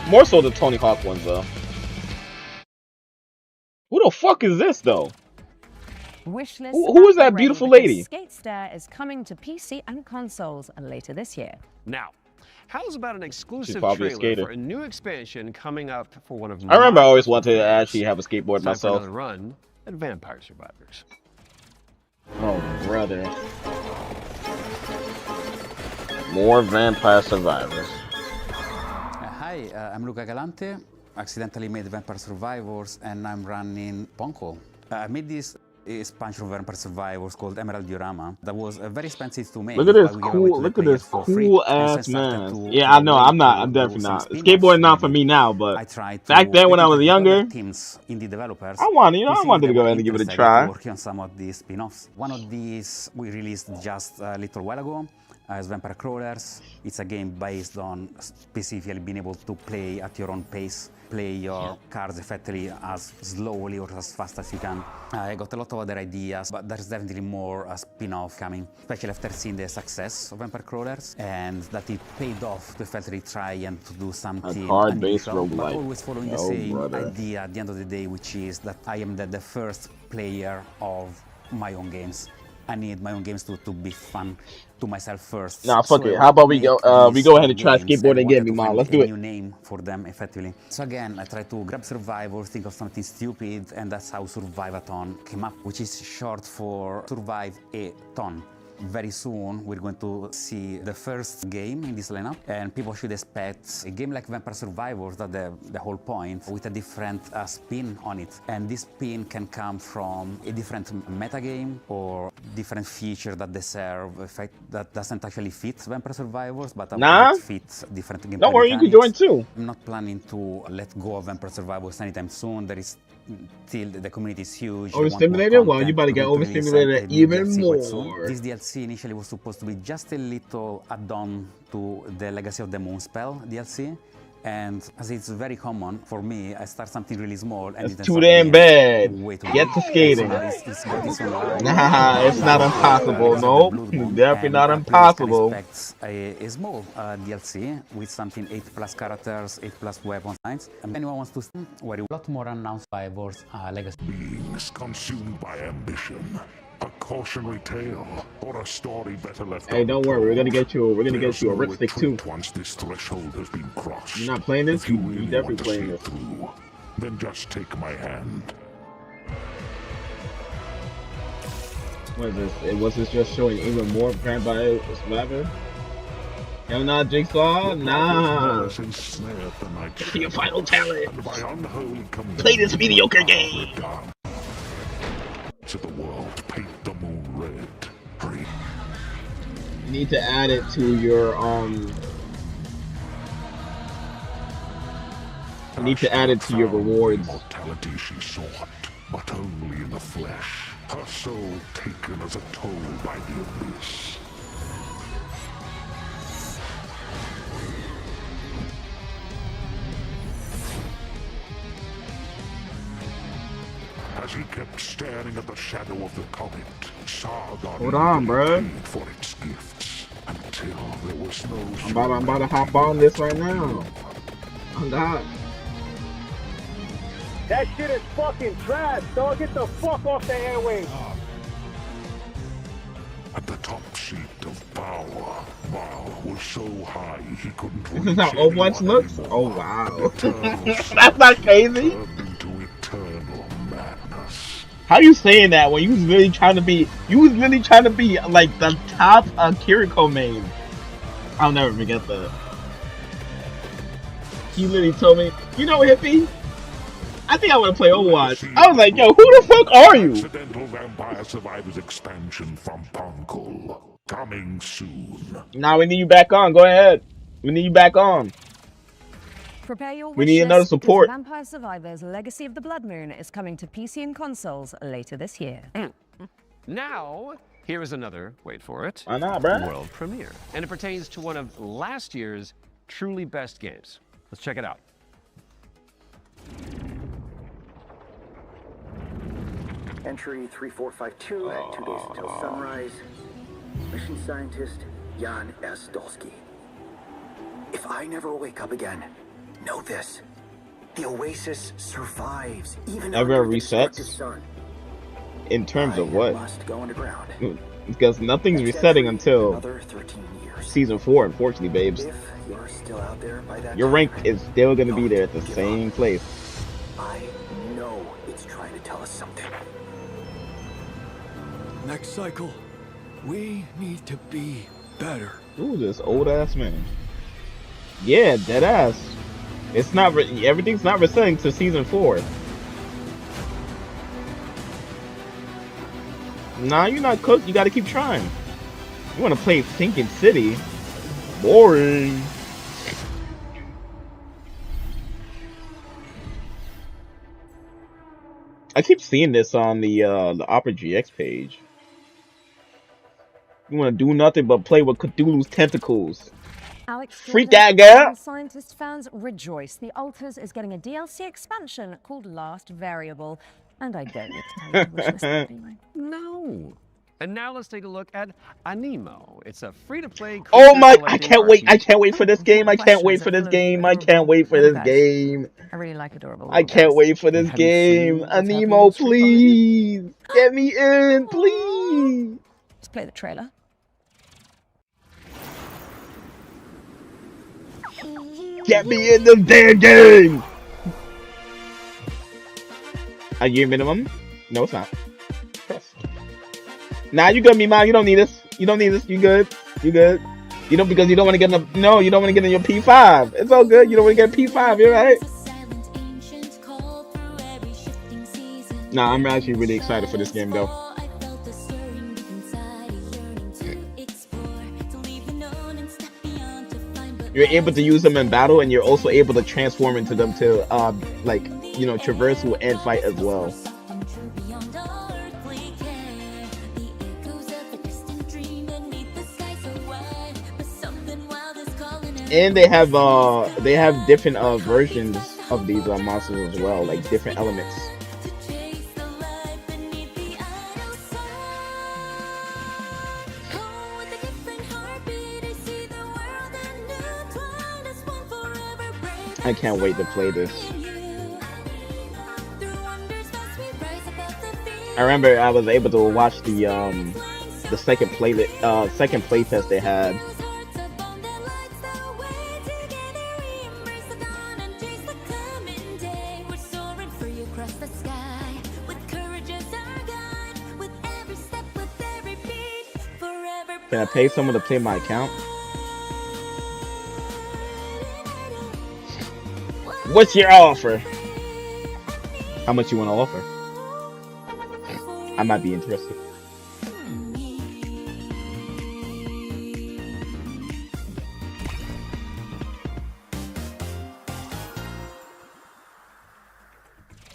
More so the Tony Hawk ones though. Who the fuck is this though? Wishlist. Who is that beautiful lady? Skate Stair is coming to PC and consoles later this year. Now, how's about an exclusive probably a trailer skater. for a new expansion coming up for one of I remember I my always wanted to actually have a skateboard Time for myself. another run at Vampire Survivors. Oh brother. More Vampire Survivors. Hi, I'm Luca Galante. Accidentally made Vampire Survivors and I'm running Ponko. I made this expansion of Vampire Survivors called Emerald Diorama that was very expensive to make. Look at this but we gave away to the look at players this for free. cool And so I ass started man. to- Yeah, to I know. wait I'm not. to I'm do definitely some not. spin-offs. Skateboarding not for me now, but I tried to back then when I was with younger, other teams, indie developers. I wanted to see to if go they ahead and give it a were try. Working on some of these spin-offs. One of these we released just a little while ago. As Vampire Crawlers. It's a game based on specifically being able to play at your own pace, play your cards effectively as slowly or as fast as you can. I got a lot of other ideas, but there's definitely more spin-off coming, especially after seeing the success of Vampire Crawlers and that it paid off to effectively try and to do something card-based unusual, but roguelike. always following the Oh, same brother. idea at the end of the day, which is that I am the first player of my own games. I need my own games to be fun to myself first. Nah, fuck So it. I How about we make go? We these go ahead and try games skateboarding and again, wanted to Miman. find Let's a do it. new name for them effectively. So again, I tried to grab Survivor, think of something stupid, and that's how Survive-a-thon came up, which is short for Survive a Ton. Very soon, we're going to see the first game in this lineup, and people should expect a game like Vampire Survivors, that's the whole point, with a different spin on it. And this spin can come from a different metagame or different feature that they serve, effect that doesn't actually fit Vampire Survivors, but Nah. fits different gameplay Don't worry, you can mechanics. join too. I'm not planning to let go of Vampire Survivors anytime soon. There is still the community is huge. They want more Overstimulated? Well, you content. about to get We're going release overstimulated a new even DLC quite soon. more. This DLC initially was supposed to be just a little add-on to the Legacy of the Moonspell DLC. And as it's very common for me, I start something really small and It's it ends too up damn being bad. way too Get big. to skating. So now it's got its own line. Nah, it's not impossible. Nope, definitely not impossible. Expect a small DLC with something 8+ characters, 8+ weapon lines. And anyone wants to see where a lot more announced Survivors Legacy. Beings consumed by ambition. A cautionary tale, or a story better left. Hey, don't worry. We're gonna get you. We're gonna get you a There's no ripstick too. retreat once this threshold has been crossed. You're not playing this? If you You really definitely want to playing see this. it through, then just take my hand. What is this? Was this just showing even more Vampire Survivor? Hell nah, Jigsaw? Nah. Worse ensnared than I Get to your final talent. and by unholy command, Play this mediocre game. To the world, paint the moon red. Free. You need to add it to your You need to add it to your rewards. Immortality she sought, but only in the flesh. Her soul taken as a toll by the abyss. As he kept staring at the shadow of the comet, Sargon Hold on, bruh. paid for its gifts until there was no. I'm about to hop on this right now. Oh God. That shit is fucking trash, dog. Get the fuck off the airwaves. At the top seat of power, Baal was so high he couldn't This is how Overwatch looks? Oh wow. That's That's not crazy. into eternal madness. How you saying that when you was really trying to be like the top Kiriko main? I'll never forget that. He literally told me, you know, Hippie, I think I want to play Overwatch. I was like, yo, who the fuck are you? Accidental Vampire Survivors expansion from Punkle. Coming soon. Now we need you back on. Go ahead. We need you back on. Prepare your We need wish another list, because support. Vampire Survivors: Legacy of the Blood Moon is coming to PC and consoles later this year. Now, here is another, wait for it, Why not, bruh? world premiere. And it pertains to one of last year's truly best games. Let's check it out. Entry 3452 at 2 days until sunrise. Mission scientist Jan S. Dolsky. If I never wake up again, know this. The Oasis survives even Never under the destructive resets? sun. In terms of what? Must go underground. Because nothing's resetting until Another 13 years. season 4, unfortunately, babes. If you're still out there by that Your time, rank is still going to be there at the same place. I know it's trying to tell us something. Next cycle, we need to be better. Ooh, this old ass man. Yeah, dead ass. It's not. Everything's not resetting to season 4. Nah, you're not cooked. You got to keep trying. You want to play Sinking City? Boring. I keep seeing this on the Opera GX page. You want to do nothing but play with Cthulhu's tentacles. Alex Freak Jordan that girl. and Scientist fans rejoice. The Altars is getting a DLC expansion called Last Variable. And I don't need to tell you the wish list anyway. No. And now let's take a look at Anemo. It's a free-to-play. Oh my! I can't wait! I can't wait for this game! I can't wait for this game! I can't wait for this game! I really like adorable. I can't wait for this game! Anemo, please get me in, please. Let's play the trailer. Get me in this damn game! A year minimum? No, it's not. Nah, you good, Mima. You don't need this. You don't need this. You good. You good. You don't, because you don't want to get in the, no, you don't want to get in your P5. It's all good. You don't want to get a P5. You're right. Nah, I'm actually really excited for this game, though. You're able to use them in battle, and you're also able to transform into them to, like, you know, traversal and fight as well. And they have different versions of these monsters as well, like different elements. I can't wait to play this. I remember I was able to watch the second playtest they had. Can I pay someone to play my account? What's your offer? How much you want to offer? I might be interested.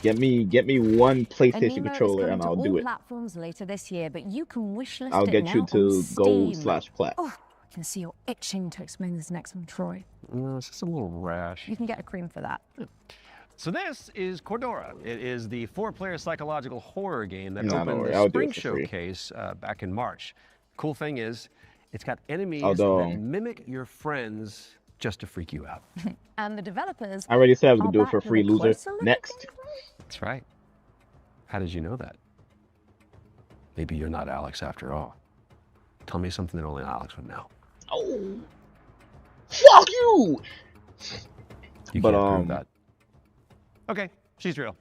Get me one PlayStation controller and I'll do it. Platforms later this year, but you can wishlist I'll it get now you to on gold/plat. Oh, I can see you're itching to explain this next one, Troy. No, it's just a little rash. You can get a cream for that. So this is Cordura. It is the 4-player psychological horror game that No, opened I'll the do Spring it for free. Showcase back in March. Cool thing is, it's got enemies Although- that mimic your friends just to freak you out. And the developers. I already said I was gonna are do it back for with free, a loser. closer look at Next. That's right. How did you know that? Maybe you're not Alex after all. Tell me something that only Alex would know. Oh, fuck you! You But, can't prove that. Okay, she's real.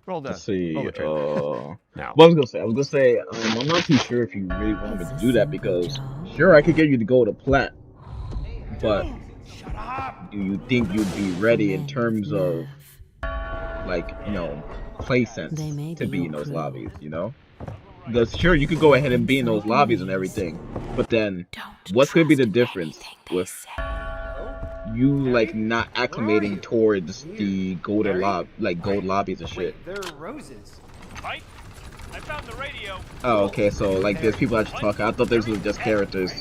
Roll the. Let's see. Roll the trailer. Now. What I was gonna say, I'm not too sure if you really want me to do that, because sure, I could get you to go to plat, but do you think you'd be ready in terms of, like, you know, play sense to be in those lobbies, you know? Because sure, you could go ahead and be in those lobbies and everything, but then what's gonna be the difference with you like not acclimating towards the golden gold lobbies and shit. Wait, they're roses. Mike, I found the radio. Oh, okay, so like there's people actually talking. I thought those were just characters.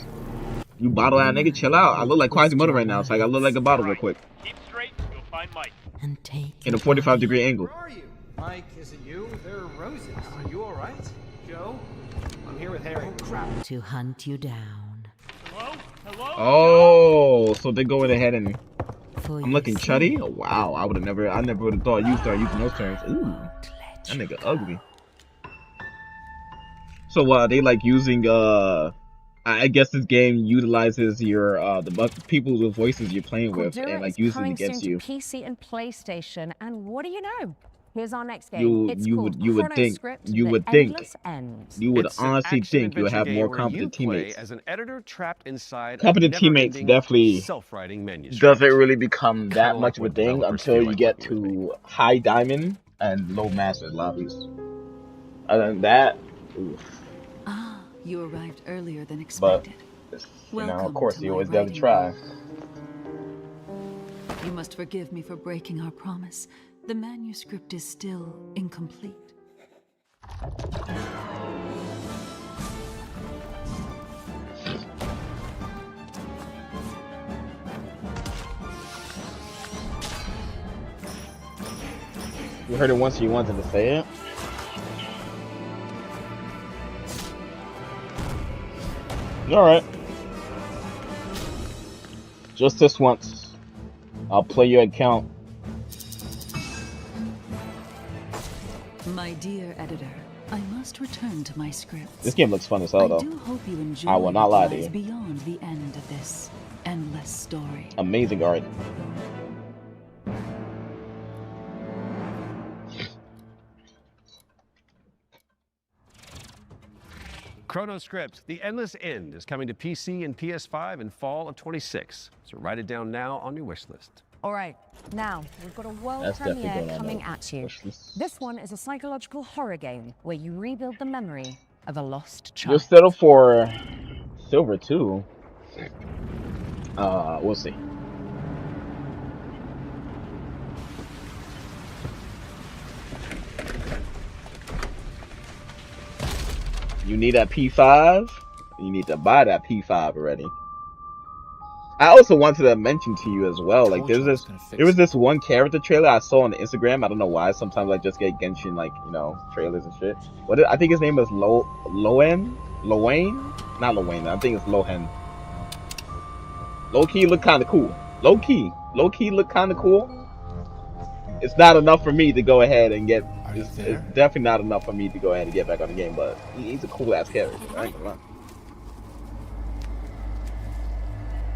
You bottle out, nigga, chill out. I look like Quasimodo right now, so I gotta look like a bottle real quick. Keep straight, you'll find Mike. And take In a 45-degree angle. Where are you? Mike, is it you? They're roses. Are you alright? Joe? I'm here with Harry. Oh, crap. to hunt you down. Hello? Hello? Oh, so they're going ahead and For I'm looking chuddy? Oh, wow, I never would have thought you start using those terms. Ooh, that nigga ugly. So they using I guess this game utilizes your the people with voices you're playing with Cordura and is using coming against soon you. to PC and PlayStation, and what do you know? Here's our next game. It's You called would think Chronoscript, you The would think Endless End. you would It's an honestly think you would have action-adventure more game where competent you play teammates. as an editor trapped inside Competent a teammates never-ending, definitely self-writing manuscript. doesn't really become that Kinda much like of a what thing developers until feel you like get working with to high diamond and low master lobbies. Other than that, oof. Ah, you arrived earlier than But expected. you know, of Welcome course, to you my always gotta writing try. room. You must forgive me for breaking our promise. The manuscript is still incomplete. You heard it once, you wanted to say it. Alright. Just this once. I'll play your account. My dear editor, I must return to my scripts. This game looks fun as hell, I though. do hope you enjoy I will not lie to what lies you. beyond the end of this endless story. Amazing art. Chronoscript, The Endless End, is coming to PC and PS5 in fall of 26. So write it down now on your wish list. All right, now we've got a world That's definitely premiere going on coming my at you. wish list. This one is a psychological horror game where you rebuild the memory of a lost You'll child. settle for silver too. We'll see. You need that P5? You need to buy that P5 already. I also wanted to mention to you as well, like there was this one character trailer I saw on Instagram. I don't know why. Sometimes I just get Genshin trailers and shit. I think his name is Lowen? Not Lowen. I think it's Lohen. Low key look kind of cool. Low key look kind of cool. It's not enough for me to go ahead and get. It's definitely not enough for me to go ahead and get back on the game. But he's a cool ass character. I ain't gonna lie.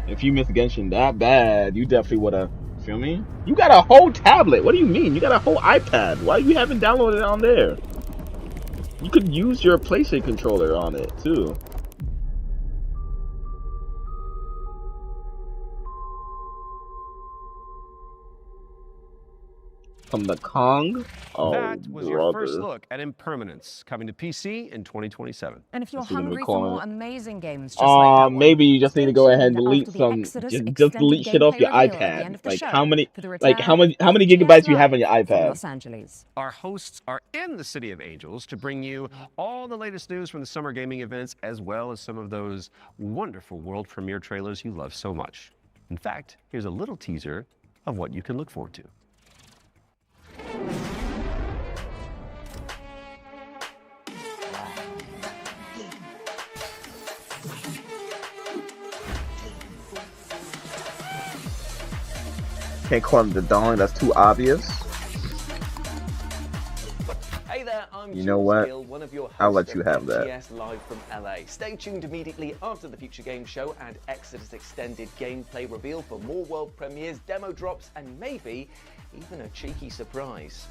If you miss Genshin that bad, you definitely would have. Feel me? You got a whole tablet. What do you mean? You got a whole iPad. Why you haven't downloaded it on there? You could use your PlayStation controller on it too. From the Kong? Oh, That was your first look at Impermanence, coming to PC in 2027. And if you're That's what we're hungry for calling more it. amazing games just like that one, Maybe you just need to go ahead and delete after the some. Exodus Just extended delete shit off your gameplay reveal at the end iPad. of the Like show how many? for the Like return how many of gigabytes you have on your Live from iPad? Los Angeles. Our hosts are in the City of Angels to bring you all the latest news from the summer gaming events, as well as some of those wonderful world premiere trailers you love so much. In fact, here's a little teaser of what you can look forward to. Can't call him the Dawn. That's too obvious. Hey there, I'm You know Jules what? Gill, one of your hosts I'll let you of have that. FGS Live from LA. Stay tuned immediately after the Future Game Show and Exodus Extended gameplay reveal for more world premieres, demo drops, and maybe even a cheeky surprise.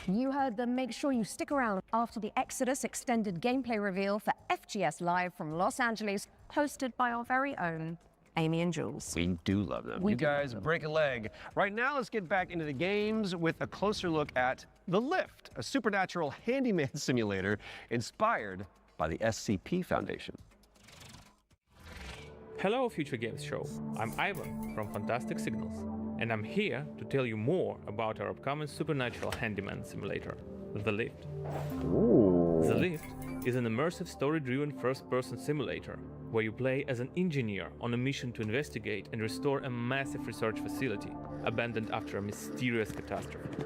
You heard them. Make sure you stick around after the Exodus extended gameplay reveal for FGS Live from Los Angeles, hosted by our very own Amy and Jules. We do love them. We You do love guys break a leg. Right now, let's get back into the games with a closer look at The Lift, a supernatural handyman simulator inspired by the SCP Foundation. Hello Future Games Show, I'm Ivan from Fantastic Signals, and I'm here to tell you more about our upcoming supernatural handyman simulator, The Lift. Ooh. The Lift is an immersive story-driven first-person simulator where you play as an engineer on a mission to investigate and restore a massive research facility abandoned after a mysterious catastrophe.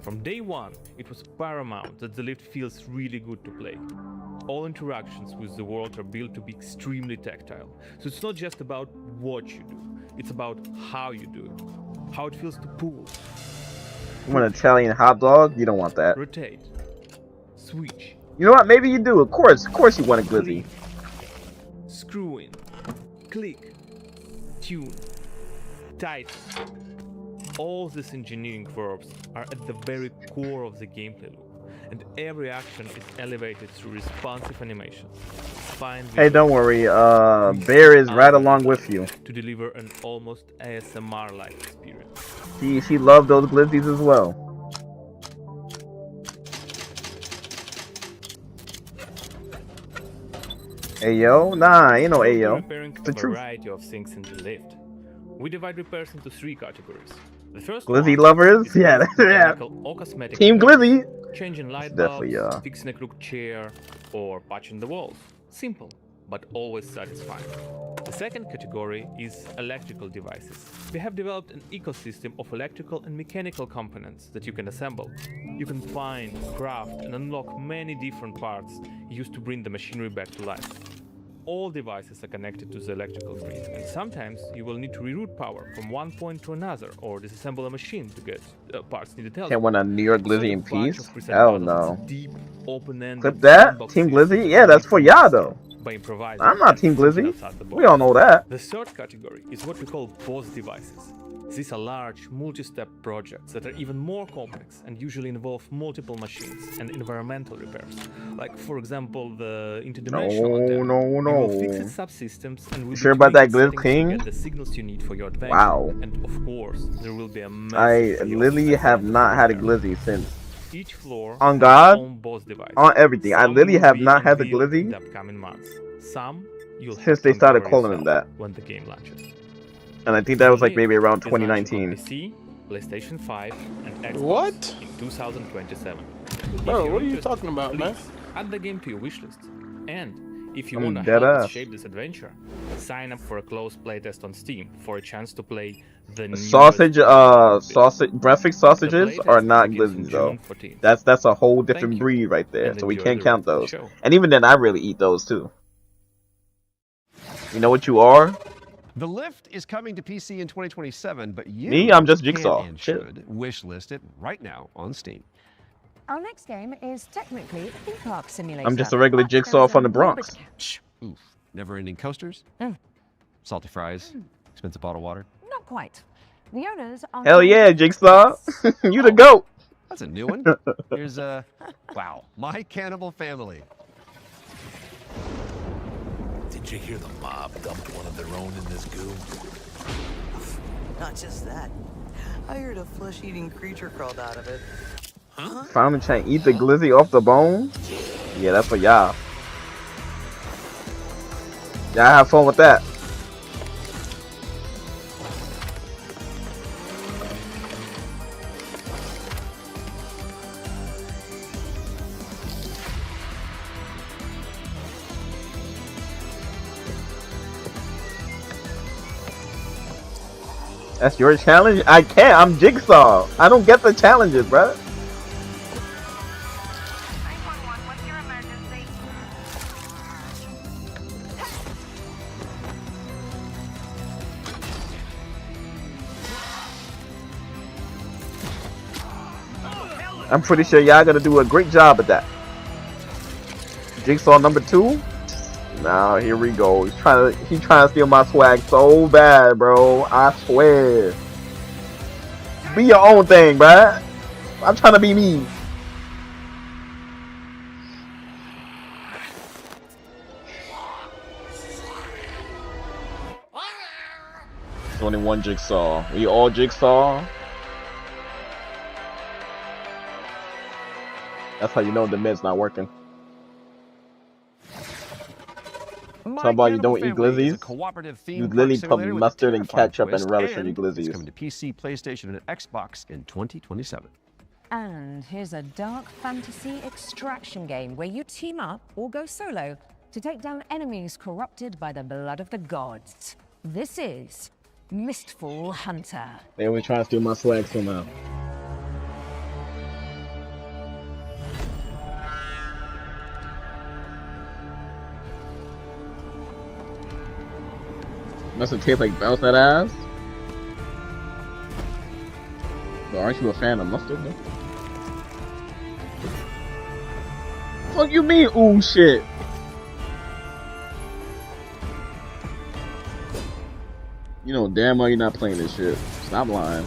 From day one, it was paramount that The Lift feels really good to play. All interactions with the world are built to be extremely tactile, so it's not just about what you do, it's about how you do it, how it feels to pull. You want an Italian hot dog? You don't want that. Rotate. Switch. You know what? Maybe you do. Of course you want a glizzy. Screw in. Click. Tune. Tighten. All these engineering verbs are at the very core of the gameplay loop, and every action is elevated through responsive animations. Hey, don't worry. Bear is right along with you. To deliver an almost ASMR-like experience. She loved those glizzies as well. Ayo? Nah, ain't no Ayo. Repairing It's the a truth. variety of things in The Lift. We divide repairs into 3 categories. The first Glizzy one lovers? is Yeah, yeah. mechanical or cosmetic Team repairs. Glizzy. Changing light It's bulbs, definitely, fixing a crooked chair, or patching the walls. Simple, but always satisfying. The second category is electrical devices. We have developed an ecosystem of electrical and mechanical components that you can assemble. You can find, craft, and unlock many different parts used to bring the machinery back to life. All devices are connected to the electrical grid, and sometimes you will need to reroute power from one point to another or disassemble a machine to get parts needed elsewhere. Can't want a New York Glizzy in peace? preset Hell puzzles, no. deep, open-ended Clip that? sandbox Team systems Glizzy? Yeah, that's for y'all though. by improvising I'm not and Team thinking Glizzy. outside the box. We all know that. The third category is what we call boss devices. These are large, multi-step projects that are even more complex and usually involve multiple machines and environmental repairs. Like, for example, the interdimensional antenna. No. You will fix its subsystems and will You be sure about that tweaking Glizz settings to King? get the signals you need for your adventure. Wow. And of course, there will be a I massive literally have not had a Glizzy since. each floor On has God? its own boss device. On everything. I Some literally will have be not had the unveiled in Glizzy the upcoming months. Some you'll have since to they started uncover calling him yourself that. when the game launches. And I think that was like maybe around Is launching on 2019. PC, PlayStation 5, and Xbox What? in 2027. If Bro, you're what are you interested, talking about, man? please add the game to your wishlist. And if you I'm want to dead help us ass. shape this adventure, sign up for a closed playtest on Steam for a chance to play the newest Sausage, breakfast sausages are not glizzies though. June 14th. That's a whole different breed right there, and so we enjoy can't the count rest of the those. show. And even then, I really eat those too. You know what you are? The Lift is coming to PC in 2027, but you Me? I'm just can Jigsaw. and Shit. should wish list it right now on Steam. Our next game is technically a theme park simulator. I'm just a regular but there Jigsaw is a from the little Bronx. bit of catch. Oof. Never-ending coasters, salty fries, expensive bottled water. Not quite. The owners are. Hell yeah, Jigsaw! You the goat. That's a new one. Here's wow, My Cannibal Family. Did you hear the mob dumped one of their own in this goo? Not just that. I heard a flesh-eating creature crawled out of it. Huh? Found and trying to eat the glizzy off the bone? Yeah, that's for y'all. Y'all have fun with that. That's your challenge? I can't. I'm Jigsaw. I don't get the challenges, bruh. I'm pretty sure y'all gonna do a great job at that. Jigsaw number 2. Now here we go. He's trying to steal my swag so bad, bro. I swear. Be your own thing, bruh. I'm trying to be me. There's only one Jigsaw. We all Jigsaw. That's how you know the med's not working. Talk about you don't eat Family is a glizzies. cooperative You theme literally park put simulator with a mustard and terrifying ketchup and twist, relish on your and glizzies. It's coming to PC, PlayStation, and Xbox in 2027. And here's a dark fantasy extraction game where you team up or go solo to take down enemies corrupted by the blood of the gods. This is Mistfall Hunter. They always trying to steal my swag somehow. Must have tasted like bounce that ass. But aren't you a fan of mustard though? Fuck you mean, ooh shit? You know damn well you're not playing this shit. Stop lying.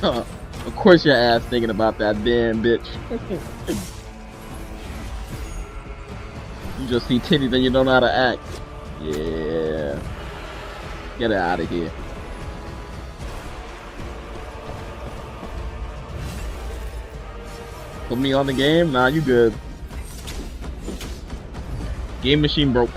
Of course your ass thinking about that damn bitch. You just see titties and you don't know how to act. Yeah. Get it out of here. Put me on the game? Nah, you good. Game machine broke.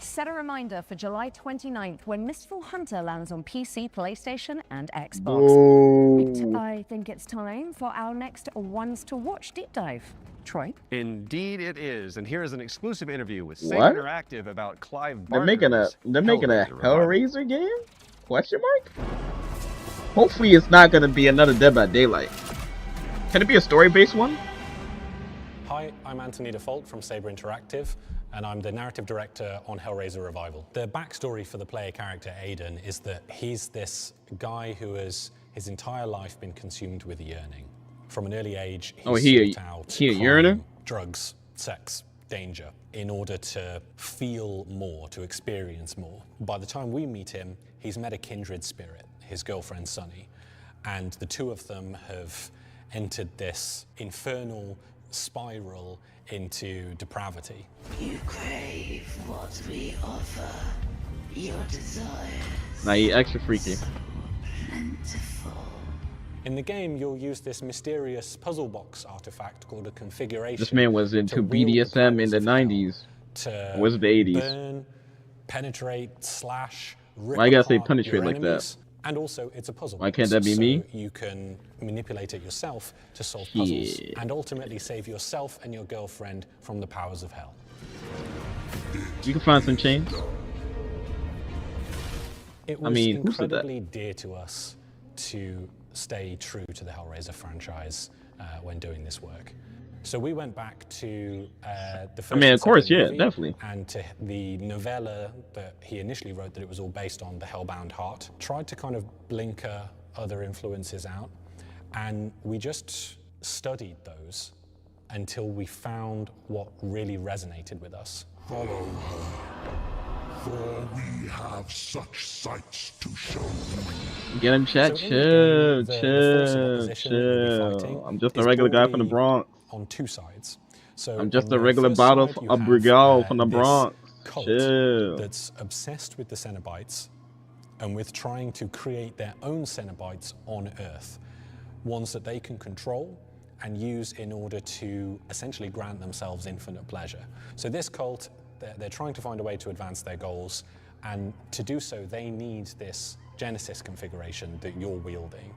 Set a reminder for July 29th when Mistfall Hunter lands on PC, PlayStation, and Xbox. Whoa. I think it's time for our next Ones to Watch deep dive. Troy? Indeed it is. And here is an exclusive interview with What? Sega Interactive about Clive They're Barker's making a Hellraiser revival. Hellraiser game? Question mark? Hopefully it's not gonna be another Dead by Daylight. Can it be a story-based one? Hi, I'm Anthony Default from Saber Interactive, and I'm the narrative director on Hellraiser Revival. The backstory for the player character Aiden is that he's this guy who has his entire life been consumed with yearning. From an early age, he sought out he a crime, yearner? drugs, sex, danger, in order to feel more, to experience more. By the time we meet him, he's met a kindred spirit, his girlfriend Sunny, and the two of them have entered this infernal spiral into depravity. You crave what we offer. Your desires. Nah, he extra freaky. In the game, you'll use this mysterious puzzle box artifact called a configuration. This man was into BDSM in the 90s. To Was the 80s. burn, penetrate, slash, rip Why you gotta say apart penetrate your like that? enemies. And also, it's a puzzle. Why can't box, that be so me? You can manipulate it yourself to solve Shit. puzzles and ultimately save yourself and your girlfriend from the powers of hell. You can find some chains. It was I mean, who said that? incredibly dear to us to stay true to the Hellraiser franchise when doing this work. So we went back to the first I mean, and of course, second yeah, movie, definitely. and to the novella that he initially wrote, that it was all based on The Hellbound Heart. Tried to kind of blinker other influences out, and we just studied those until we found what really resonated with us. Follow her, for we have such sights to show you. Get him, chat. So in Chill, the game, the force of chill, opposition that we'll be chill. fighting I'm just a is regular guy from the broadly Bronx. On two sides. So I'm just on a the regular first bottle side, you of have, Brigel from the this Bronx. cult Chill. that's obsessed with the Cenobites and with trying to create their own Cenobites on Earth, ones that they can control and use in order to essentially grant themselves infinite pleasure. So this cult, they're trying to find a way to advance their goals, and to do so they need this Genesis configuration that you're wielding.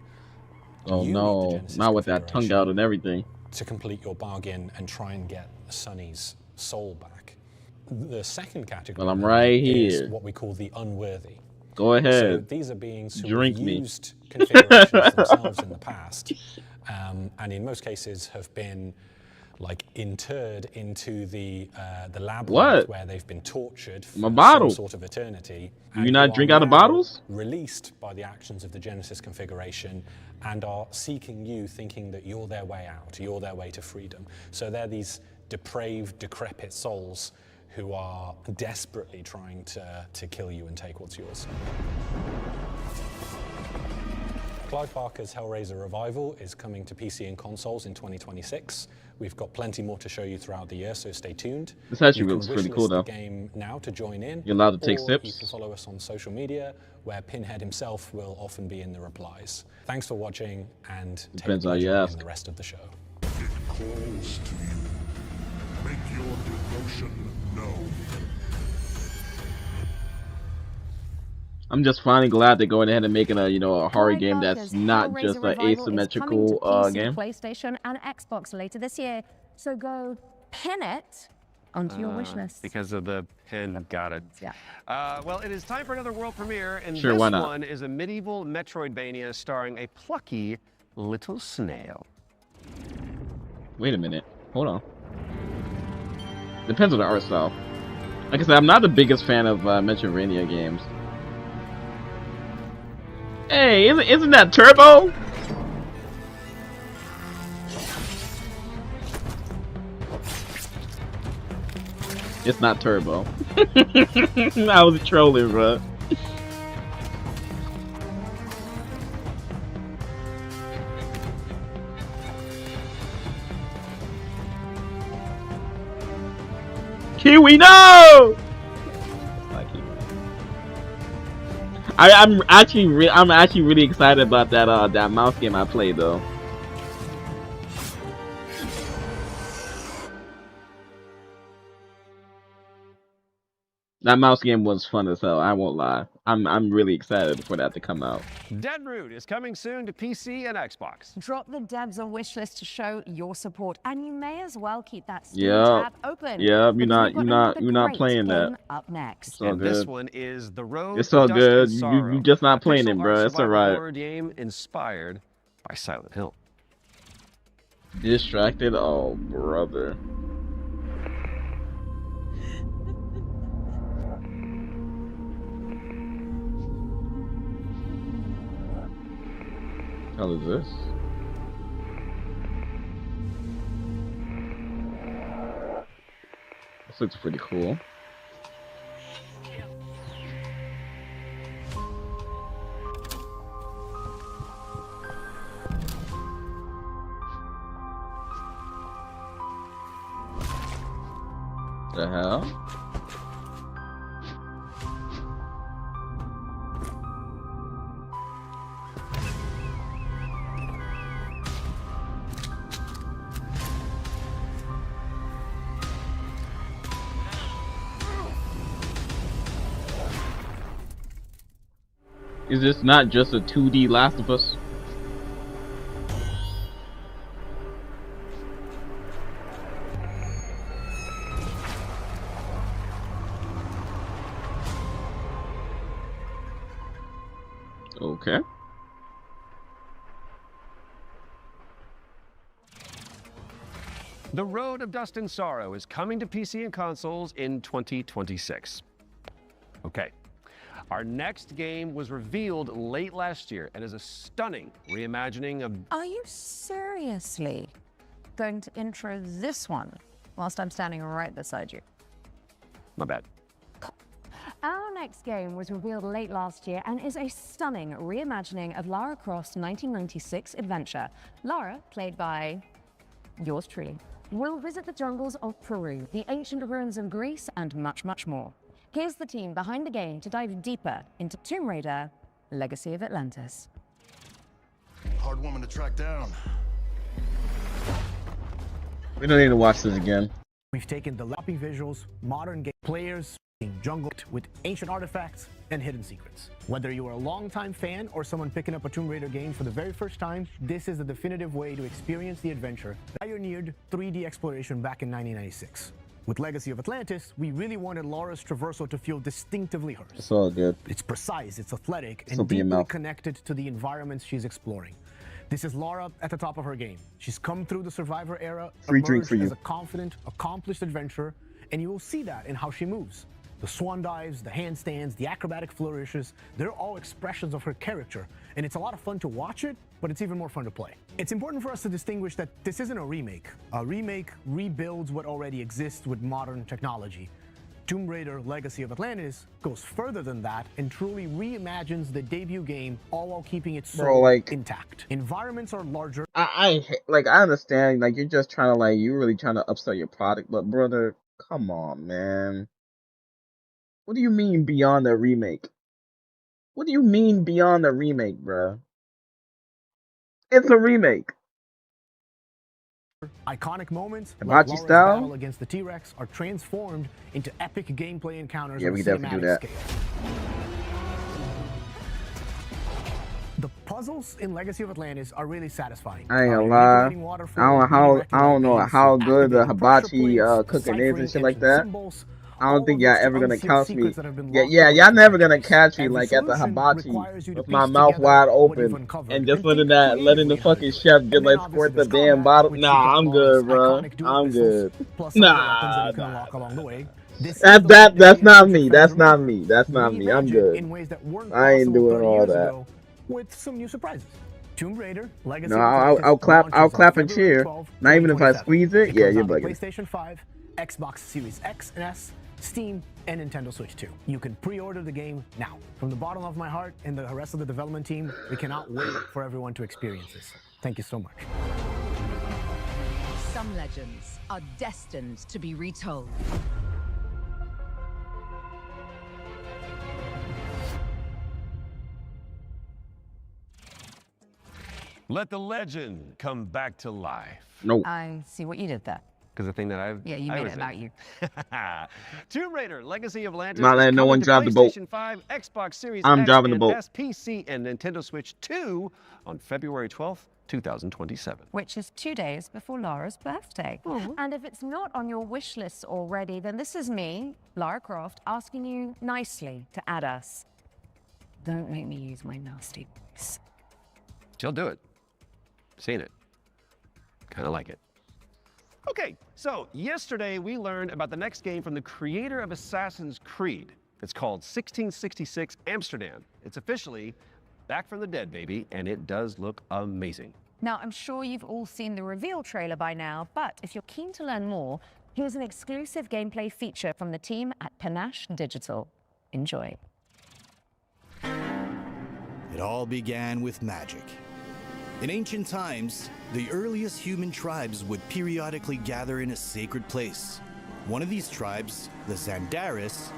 Oh You need the no, Genesis not with that tongue out and everything. to complete your bargain and try and get Sonny's soul back. The second category Well, I'm right is here. what we call the unworthy. Go ahead. So these are beings who Drink have me. used configurations themselves in the past, and in most cases have been like interred into the labyrinth What? where they've been tortured for My bottle. some sort of eternity. You and not who drink are out of now bottles? Released by the actions of the Genesis configuration and are seeking you, thinking that you're their way out, you're their way to freedom. So they're these depraved, decrepit souls who are desperately trying to kill you and take what's yours. Clive Barker's Hellraiser Revival is coming to PC and consoles in 2026. We've got plenty more to show you throughout the year, so stay tuned. This actually You can looks pretty cool, wishlist the though. game now to join in. You're allowed to take or sips. You can follow us on social media, where Pinhead himself will often be in the replies. Thanks for watching, and take Depends how you pleasure ask. in the rest of the show. It calls to you. Make your devotion known. I'm just finally glad they're going ahead and making a a horror Clive game that's Barker's not Hellraiser just an Revival is coming asymmetrical to PC, game. PlayStation, and Xbox later this year. So go pin it onto your wish list. Because of the pin, got it. Yeah. Well, it is time for another world premiere, and Sure, this why not? one is a medieval Metroidvania starring a plucky little snail. Wait a minute. Hold on. Depends on the art style. Like I said, I'm not the biggest fan of Metroidvania games. Hey, isn't that Turbo? It's not Turbo. I was trolling, bro. Kiwi, no! I'm actually really excited about that mouse game I played though. That mouse game was fun as hell. I won't lie. I'm really excited for that to come out. Deadroot is coming soon to PC and Xbox. Drop the devs a wish list to show your support, and you may as well keep that Steam Yeah, tab open. yeah. because You're we've got not another playing great game that. up next. It's all And this good. one is The Road It's all to Dust and good. Sorrow, You just not playing a it, bro. pixel art It's survival alright. horror game inspired by Silent Hill. Distracted? Oh, brother. How is this? This looks pretty cool. The hell? Is this not just a 2D Last of Us? Okay. The Road of Dust and Sorrow is coming to PC and consoles in 2026. Okay. Our next game was revealed late last year and is a stunning reimagining of... Are you seriously going to intro this one whilst I'm standing right beside you? My bad. Our next game was revealed late last year and is a stunning reimagining of Lara Croft's 1996 adventure. Lara, played by yours truly, will visit the jungles of Peru, the ancient ruins of Greece, and much, much more. Here's the team behind the game to dive deeper into Tomb Raider: Legacy of Atlantis. Hard woman to track down. We don't need to watch this again. We've taken the lapping visuals, modern game players, jungle with ancient artifacts and hidden secrets. Whether you are a longtime fan or someone picking up a Tomb Raider game for the very first time, this is the definitive way to experience the adventure that pioneered 3D exploration back in 1996. With Legacy of Atlantis, we really wanted Lara's traversal to feel distinctively hers. It's all good. It's precise, it's athletic, It's and open your deeply mouth. connected to the environments she's exploring. This is Lara at the top of her game. She's come through the Survivor era, Free drink emerged for you. as a confident, accomplished adventurer, and you will see that in how she moves. The swan dives, the handstands, the acrobatic flourishes, they're all expressions of her character, and it's a lot of fun to watch it, but it's even more fun to play. It's important for us to distinguish that this isn't a remake. A remake rebuilds what already exists with modern technology. Tomb Raider Legacy of Atlantis goes further than that and truly reimagines the debut game, all while keeping its soul intact. Environments are larger. I understand, like, you're just trying to, like, you're really trying to upsell your product, but brother, come on, man. What do you mean beyond the remake? What do you mean beyond the remake, bruh? It's a remake. Iconic moments Hibachi like Laura's style? battle against the T-Rex are transformed into epic gameplay encounters. Yeah, on we a can definitely do cinematic that. scale. The puzzles in Legacy of Atlantis are really satisfying. I ain't gonna lie. I don't know how good the hibachi cooking is and shit like that. I don't think y'all ever gonna catch me. Yeah, y'all never gonna catch me like at the hibachi with my mouth wide open and just letting the fucking chef just like squirt the damn bottle. Nah, I'm good, bro. I'm good. Nah. That's not me. That's not me. That's not me. I'm good. I ain't doing all that. With some new surprises. Tomb Raider Legacy. No, I'll clap and cheer. Not even if I squeeze it. Yeah, you're bugging. PlayStation 5, Xbox Series X and S, Steam, and Nintendo Switch 2. You can pre-order the game now. From the bottom of my heart and the rest of the development team, we cannot wait for everyone to experience this. Thank you so much. Some legends are destined to be retold. Let the legend come back to life. No. I see what you did there. Because the thing that I've... Yeah, you made it about you. Tomb Raider Legacy of Atlantis. Not letting no one drive the boat. PlayStation 5, Xbox Series I'm X driving the and boat. S, PC, and Nintendo Switch 2 on February 12th, 2027. Which is 2 days before Lara's birthday. And if it's not on your wish list already, then this is me, Lara Croft, asking you nicely to add us. Don't make me use my nasty voice. She'll do it. Seen it. Kind of like it. Okay, so yesterday we learned about the next game from the creator of Assassin's Creed. It's called 1666 Amsterdam. It's officially back from the dead, baby, and it does look amazing. Now, I'm sure you've all seen the reveal trailer by now, but if you're keen to learn more, here's an exclusive gameplay feature from the team at Panache Digital. Enjoy. It all began with magic. In ancient times, the earliest human tribes would periodically gather in a sacred place. One of these tribes, the Zandaris,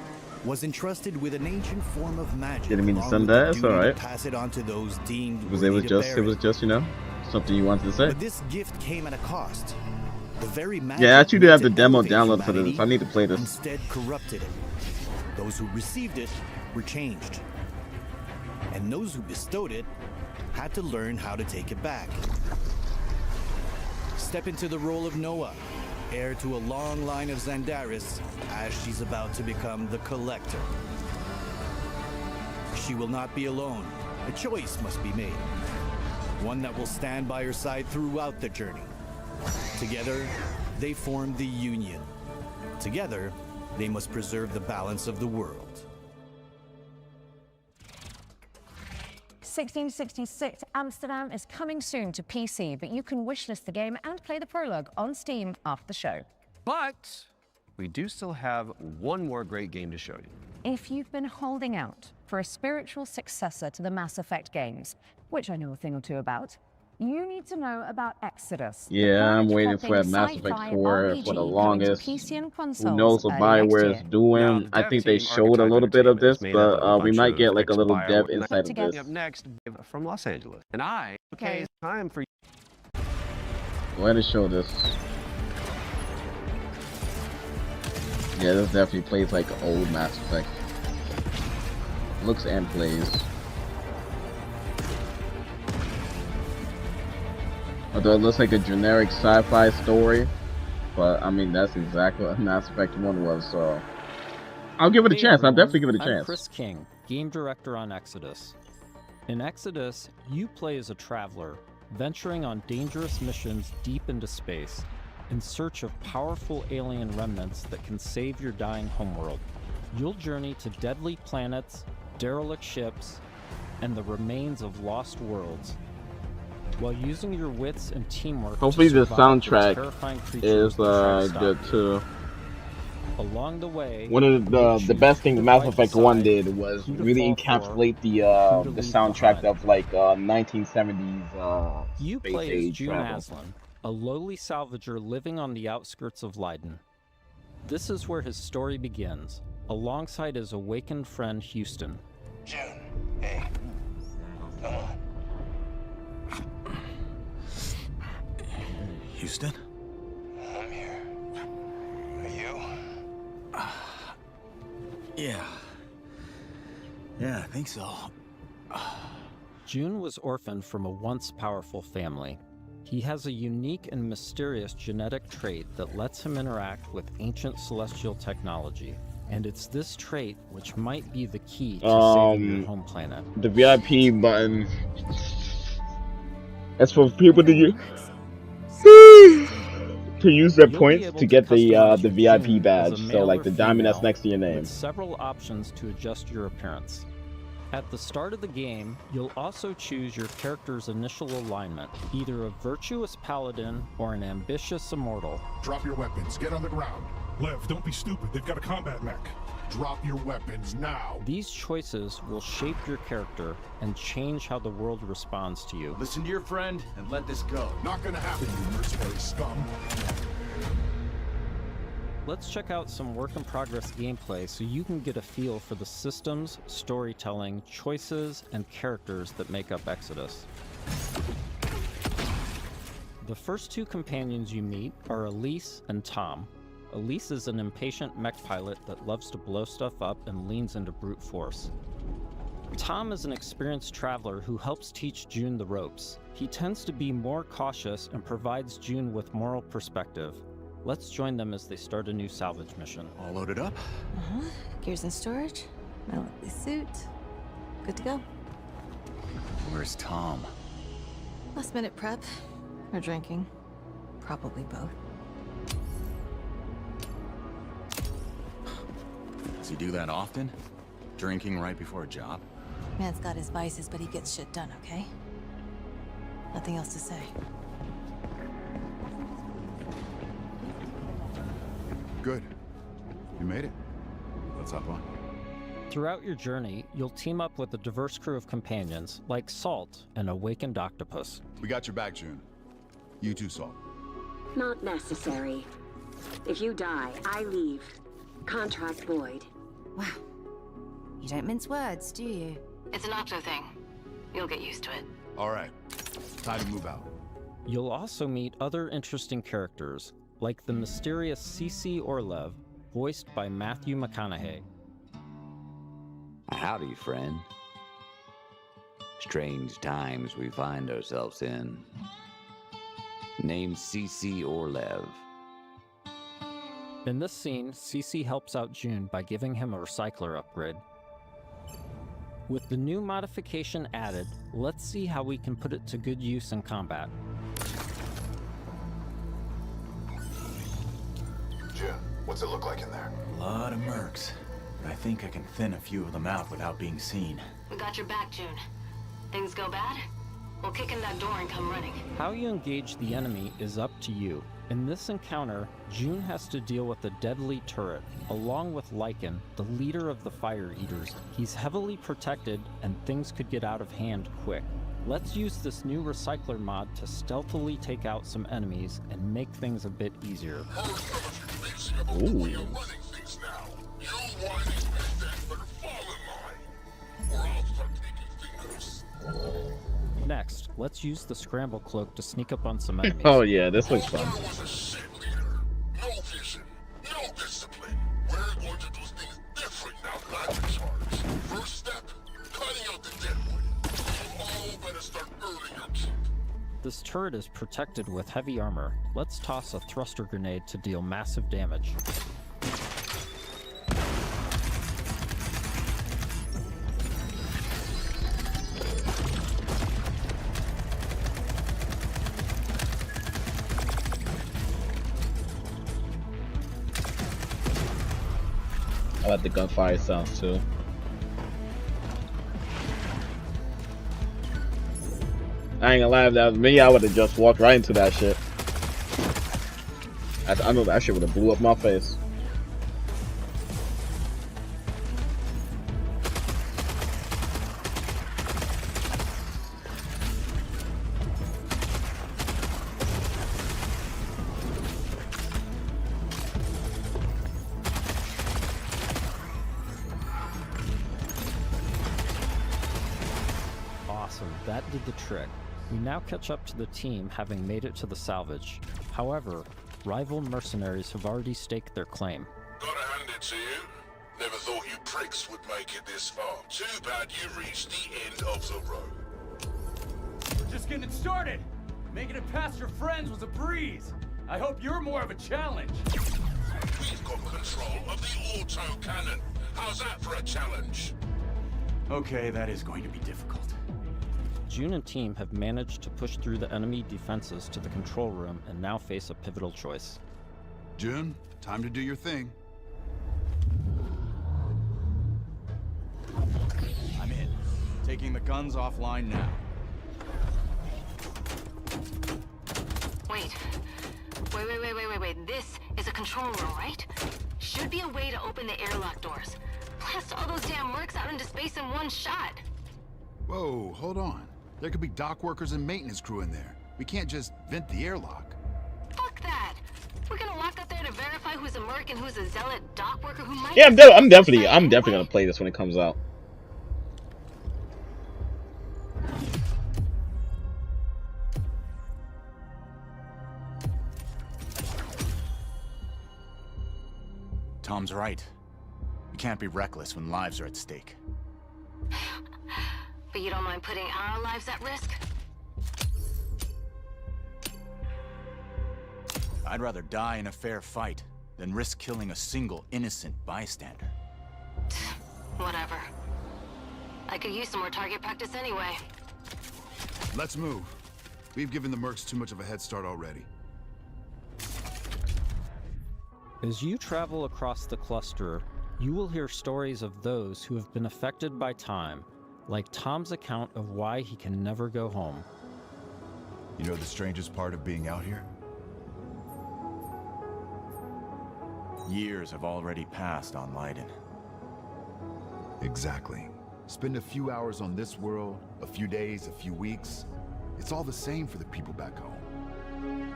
was entrusted with an ancient form of magic. Didn't mean to along send with that. the It's duty to alright. pass it on to those deemed It was worthy to bear just, you know, something you wanted to say. But this gift came at a cost. The very magic Yeah, I actually do have the meant to demo elevate download for this. humanity I need to play this. Instead corrupted it. Those who received it were changed. And those who bestowed it had to learn how to take it back. Step into the role of Noah, heir to a long line of Zandaris, as she's about to become the Collector. She will not be alone. A choice must be made. One that will stand by her side throughout the journey. Together, they form the Union. Together, they must preserve the balance of the world. 1666 Amsterdam is coming soon to PC, but you can wishlist the game and play the prologue on Steam after the show. But we do still have one more great game to show you. If you've been holding out for a spiritual successor to the Mass Effect games, which I know a thing or two about, you need to know about Exodus. Yeah, I'm waiting for Mass Effect 4 for the longest. Who knows what BioWare is doing? I think they showed a little bit of this, but we might get like a little dev insight of this. Up next from Los Angeles. And okay, it's time for you. Go ahead and show this. Yeah, this definitely plays like old Mass Effect. Looks and plays. Although it looks like a generic sci-fi story, but I mean that's exactly what Mass Effect 1 was, so I'll give it a chance. I'll definitely give it a chance. I'm Chris King, game director on Exodus. In Exodus, you play as a traveler, venturing on dangerous missions deep into space, in search of powerful alien remnants that can save your dying homeworld. You'll journey to deadly planets, derelict ships, and the remains of lost worlds, while using your wits and teamwork. Hopefully to the survive soundtrack terrifying is creatures that try to good stop you. too. Along the way, one of the best things Mass Effect 1 did was really encapsulate the soundtrack of like 1970s you space play as age June travel. Aslan, a lowly salvager living on the outskirts of Leiden. This is where his story begins, alongside his awakened friend Houston. June, hey, come on. Houston? I'm here. Are you? Yeah. Yeah, I think so. June was orphaned from a once powerful family. He has a unique and mysterious genetic trait that lets him interact with ancient celestial technology. And it's this trait which might be the key to saving your home planet. The VIP button. That's for people to use. To use their points to get the VIP badge, so like the diamond that's next to your name. With several options to adjust your appearance. At the start of the game, you'll also choose your character's initial alignment, either a virtuous paladin or an ambitious immortal. Drop your weapons. Get on the ground. Lev, don't be stupid. They've got a combat mech. Drop your weapons now. These choices will shape your character and change how the world responds to you. Listen to your friend and let this go. Not gonna happen, you mercenary scum. Let's check out some work-in-progress gameplay so you can get a feel for the systems, storytelling, choices, and characters that make up Exodus. The first two companions you meet are Elise and Tom. Elise is an impatient mech pilot that loves to blow stuff up and leans into brute force. Tom is an experienced traveler who helps teach June the ropes. He tends to be more cautious and provides June with moral perspective. Let's join them as they start a new salvage mission. All loaded up? Gears in storage. My lovely suit. Good to go. Where's Tom? Last minute prep. Or drinking. Probably both. Does he do that often? Drinking right before a job? Man's got his vices, but he gets shit done, okay? Nothing else to say. Good. You made it. Let's hop on. Throughout your journey, you'll team up with a diverse crew of companions, like Salt, an awakened octopus. We got your back, June. You too, Salt. Not necessary. If you die, I leave. Contract void. Wow. You don't mince words, do you? It's an Octo thing. You'll get used to it. All right. Time to move out. You'll also meet other interesting characters, like the mysterious CC Orlev, voiced by Matthew McConaughey. Howdy, friend. Strange times we find ourselves in. Named CC Orlev. In this scene, CC helps out June by giving him a recycler upgrade. With the new modification added, let's see how we can put it to good use in combat. June, what's it look like in there? A lot of mercs. But I think I can thin a few of them out without being seen. We got your back, June. Things go bad? We'll kick in that door and come running. How you engage the enemy is up to you. In this encounter, June has to deal with a deadly turret, along with Lycan, the leader of the Fire Eaters. He's heavily protected, and things could get out of hand quick. Let's use this new recycler mod to stealthily take out some enemies and make things a bit easier. Ooh. Next, let's use the scramble cloak to sneak up on some enemies. Oh yeah, this looks fun. This turret is protected with heavy armor. Let's toss a thruster grenade to deal massive damage. I like the gunfire sounds too. I ain't gonna lie, if that was me, I would have just walked right into that shit. I know that shit would have blew up my face. that did the trick. We now catch up to the team having made it to the salvage. However, rival mercenaries have already staked their claim. Gotta hand it to you. Never thought you pricks would make it this far. Too bad you reached the end of the road. We're just getting started. Making it past your friends was a breeze. I hope you're more of a challenge. We've got control of the auto-cannon. How's that for a challenge? Okay, that is going to be difficult. June and team have managed to push through the enemy defenses to the control room and now face a pivotal choice. June, time to do your thing. I'm in. Taking the guns offline now. Wait. This is a control room, right? Should be a way to open the airlock doors. Blast all those damn mercs out into space in one shot. Whoa, hold on. There could be dock workers and maintenance crew in there. We can't just vent the airlock. Fuck that. We're gonna walk up there to verify who's a merc and who's a zealot dock worker who might... Yeah, I'm definitely gonna play this when it comes out. Tom's right. We can't be reckless when lives are at stake. But you don't mind putting our lives at risk? I'd rather die in a fair fight than risk killing a single innocent bystander. Whatever. I could use some more target practice anyway. Let's move. We've given the mercs too much of a head start already. As you travel across the cluster, you will hear stories of those who have been affected by time, like Tom's account of why he can never go home. You know the strangest part of being out here? Years have already passed on Leiden. Exactly. Spend a few hours on this world, a few days, a few weeks. It's all the same for the people back home.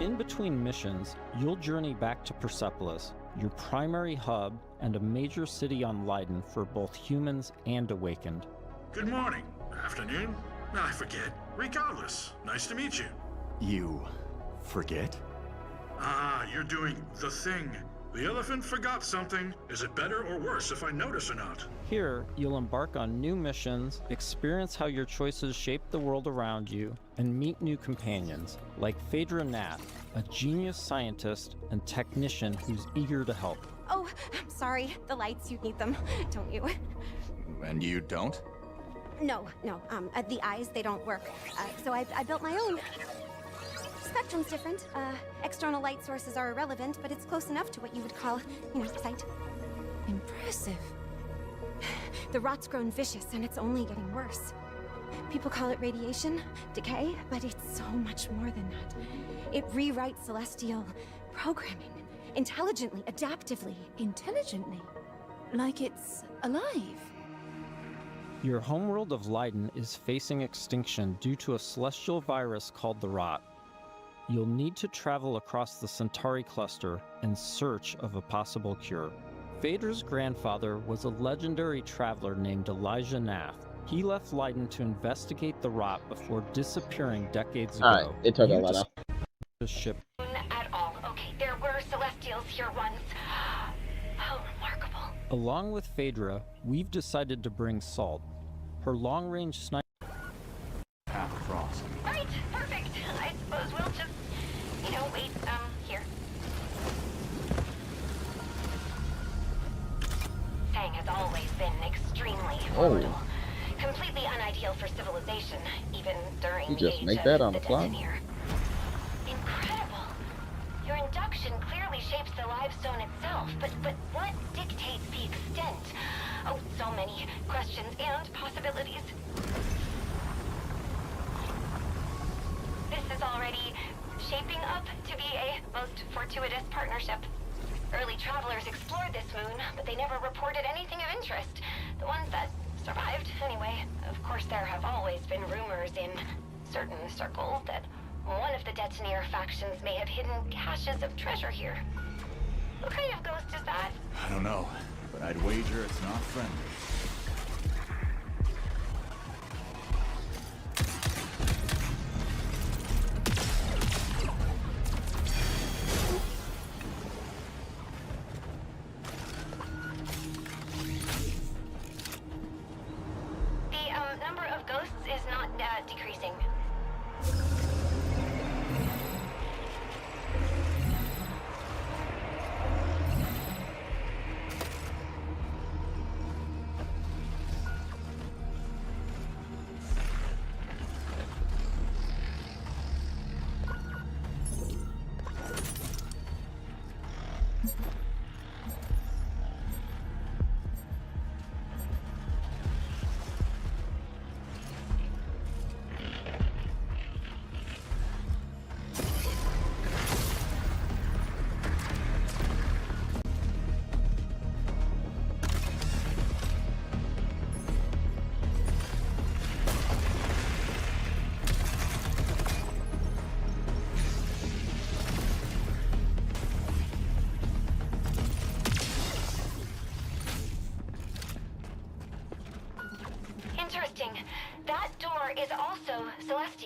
In between missions, you'll journey back to Persepolis, your primary hub and a major city on Leiden for both humans and Awakened. Good morning, afternoon, I forget. Regardless, nice to meet you. You forget? Ah, you're doing the thing. The elephant forgot something. Is it better or worse if I notice or not? Here, you'll embark on new missions, experience how your choices shape the world around you, and meet new companions, like Phaedra Nat, a genius scientist and technician who's eager to help. Oh, I'm sorry. The lights, you need them, don't you? And you don't? No. The eyes, they don't work. So I built my own. Spectrum's different. External light sources are irrelevant, but it's close enough to what you would call, sight. Impressive. The rot's grown vicious, and it's only getting worse. People call it radiation, decay, but it's so much more than that. It rewrites celestial programming. Intelligently, adaptively. Intelligently? Like it's alive? Your homeworld of Leiden is facing extinction due to a celestial virus called the Rot. You'll need to travel across the Centauri cluster in search of a possible cure. Phaedra's grandfather was a legendary traveler named Elijah Nath. He left Leiden to investigate the Rot before disappearing decades ago. Alright, it took a lot of. The ship. At all. Okay, there were Celestials here once. How remarkable. Along with Phaedra, we've decided to bring Salt. Her long-range sniper. Path across. Right, perfect. I suppose we'll just, wait, here. Fang has always been extremely volatile. Completely unideal for civilization, even during You the just age make of that on the the fly. Detonator. Incredible. Your induction clearly shapes the limestone itself, but what dictates the extent? Oh, so many questions and possibilities. This is already shaping up to be a most fortuitous partnership. Early travelers explored this moon, but they never reported anything of interest. The ones that survived, anyway. Of course, there have always been rumors in certain circles that one of the Detonator factions may have hidden caches of treasure here. What kind of ghost is that? I don't know, but I'd wager it's not friendly.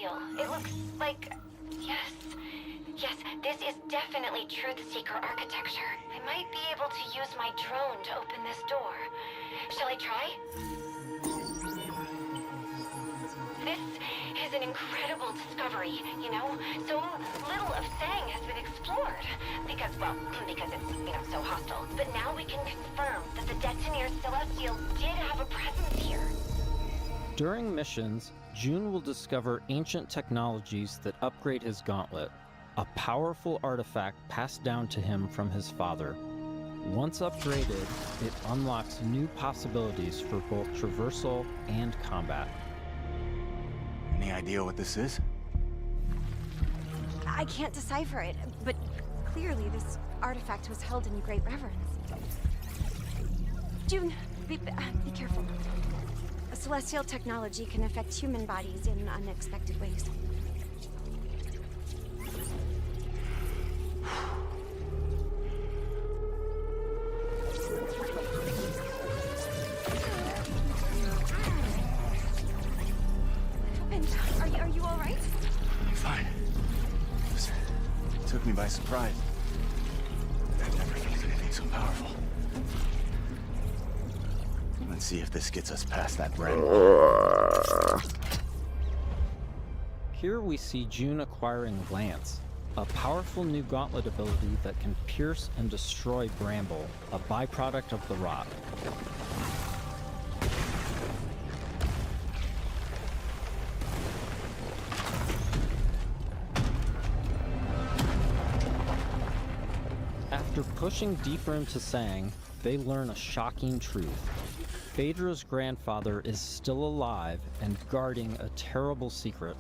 Celestial. It looks like... Yes, this is definitely Truth-Seeker architecture. I might be able to use my drone to open this door. Shall I try? This is an incredible discovery, you know? So little of Sang has been explored. Because it's, so hostile. But now we can confirm that the Detoneer Celestial did have a presence here. During missions, June will discover ancient technologies that upgrade his gauntlet, a powerful artifact passed down to him from his father. Once upgraded, it unlocks new possibilities for both traversal and combat. Any idea what this is? I can't decipher it, but clearly this artifact was held in great reverence. June, be careful. Celestial technology can affect human bodies in unexpected ways. Are you all right? I'm fine. It took me by surprise. I've never felt anything so powerful. Let's see if this gets us past that bramble. Here we see June acquiring Lance, a powerful new gauntlet ability that can pierce and destroy Bramble, a byproduct of the rot. After pushing deeper into Sang, they learn a shocking truth. Phaedra's grandfather is still alive and guarding a terrible secret.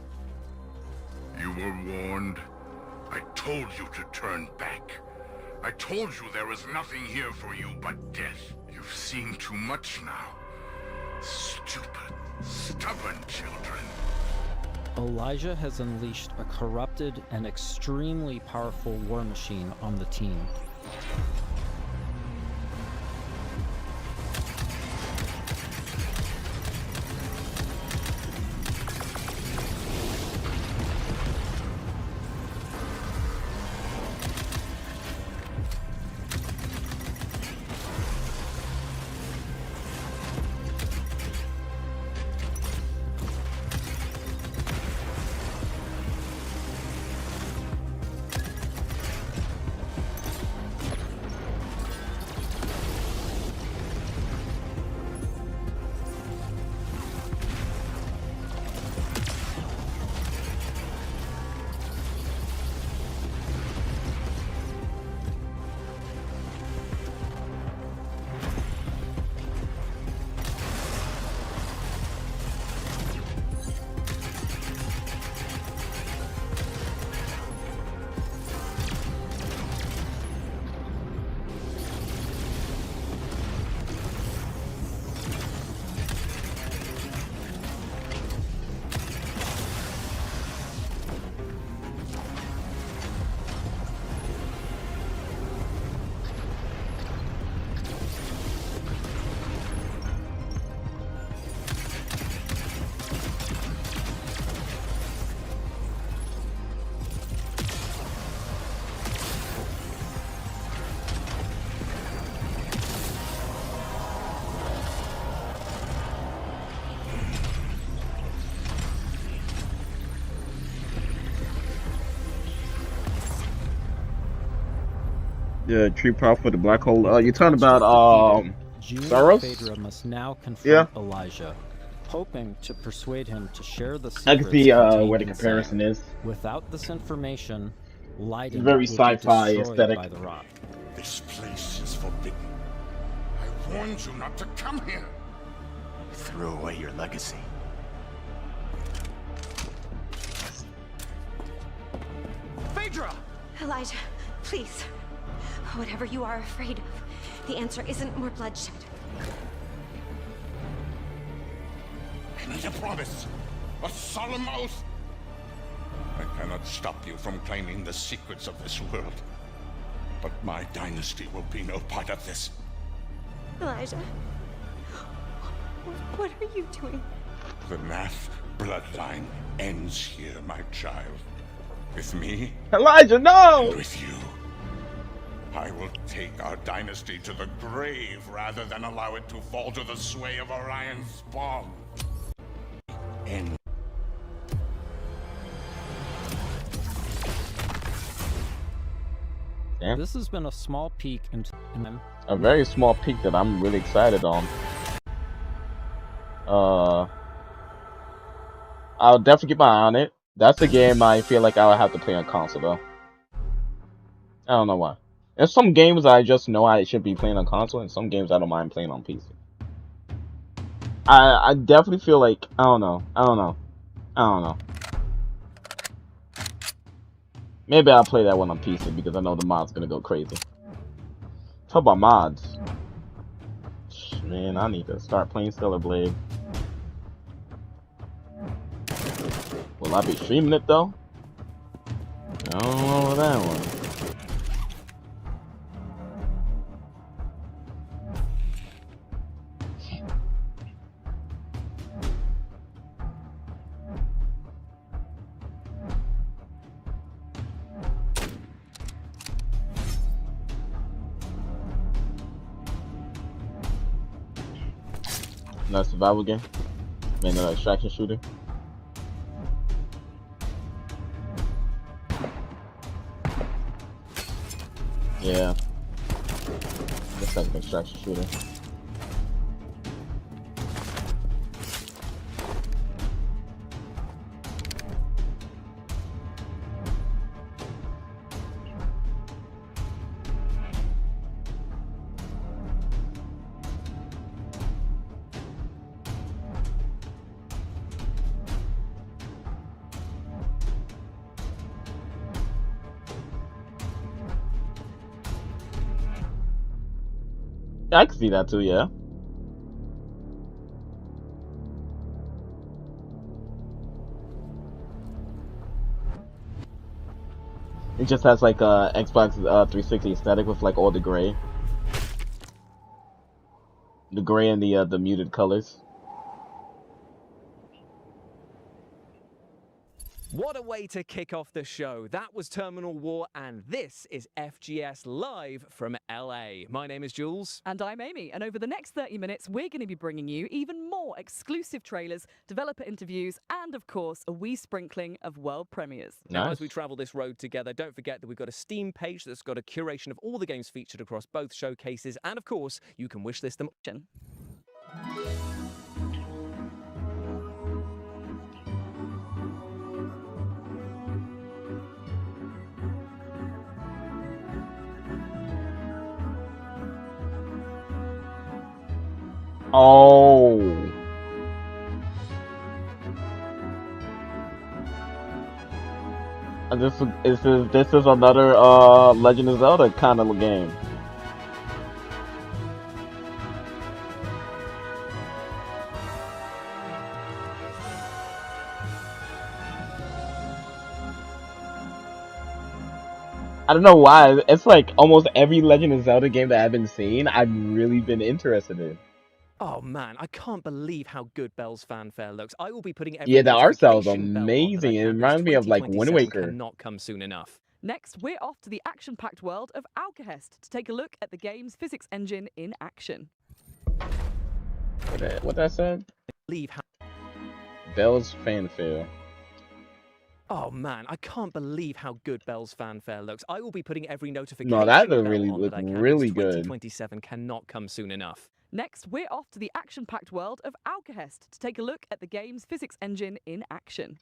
You were warned. I told you to turn back. I told you there was nothing here for you but death. You've seen too much now. Stupid, stubborn children. Elijah has unleashed a corrupted and extremely powerful war machine on the team. The tree path for the black hole. You're talking about Soros? Phaedra must now confront Elijah, hoping to persuade him to share the secrets. I can see where the comparison is. Without this information, Leiden very will sci-fi be destroyed aesthetic. by the rot. This place is forbidden. I warned you not to come here. You threw away your legacy. Phaedra! Elijah, please. Whatever you are afraid of, the answer isn't more bloodshed. I need a promise. A solemn oath. I cannot stop you from claiming the secrets of this world. But my dynasty will be no part of this. Elijah, what are you doing? The math bloodline ends here, my child. With me, Elijah, no! and with you. I will take our dynasty to the grave rather than allow it to fall to the sway of Orion's spawn. And This has been a small peek into a very small peak that I'm really excited on. I'll definitely keep my eye on it. That's a game I feel like I would have to play on console though. I don't know why. There's some games I just know I should be playing on console, and some games I don't mind playing on PC. I definitely feel like I don't know. Maybe I'll play that one on PC because I know the mod's gonna go crazy. Talk about mods. Man, I need to start playing Stellar Blade. Will I be streaming it though? I don't know about that one. Another survival game? I mean, another extraction shooter? Yeah. Looks like an extraction shooter. I can see that too, yeah. It just has like a Xbox 360 aesthetic with like all the gray and the muted colors. What a way to kick off the show. That was Terminal War, and this is FGS Live from LA. My name is Jules. And I'm Amy, and over the next 30 minutes, we're going to be bringing you even more exclusive trailers, developer interviews, and of course, a wee sprinkling of world premieres. Now, as we travel this road together, don't forget that we've got a Steam page that's got a curation of all the games featured across both showcases, and of course, you can wishlist them. Oh. And this is another Legend of Zelda kind of game. I don't know why. It's like almost every Legend of Zelda game that I've been seeing, I've really been interested in. Oh man, I can't believe how good Bell's Fanfare looks. I will be putting Yeah, the art style is amazing. It reminds me of like Wind Waker. Cannot come soon enough. Next, we're off to the action-packed world of Alcahest to take a look at the game's physics engine in action. What that said? Bell's Fanfare. Oh man, I can't believe how good Bell's Fanfare looks. I will be putting every notification. No, that bell really on look that I can, really because good. 2027 cannot come soon enough. Next, we're off to the action-packed world of Alcahest to take a look at the game's physics engine in action.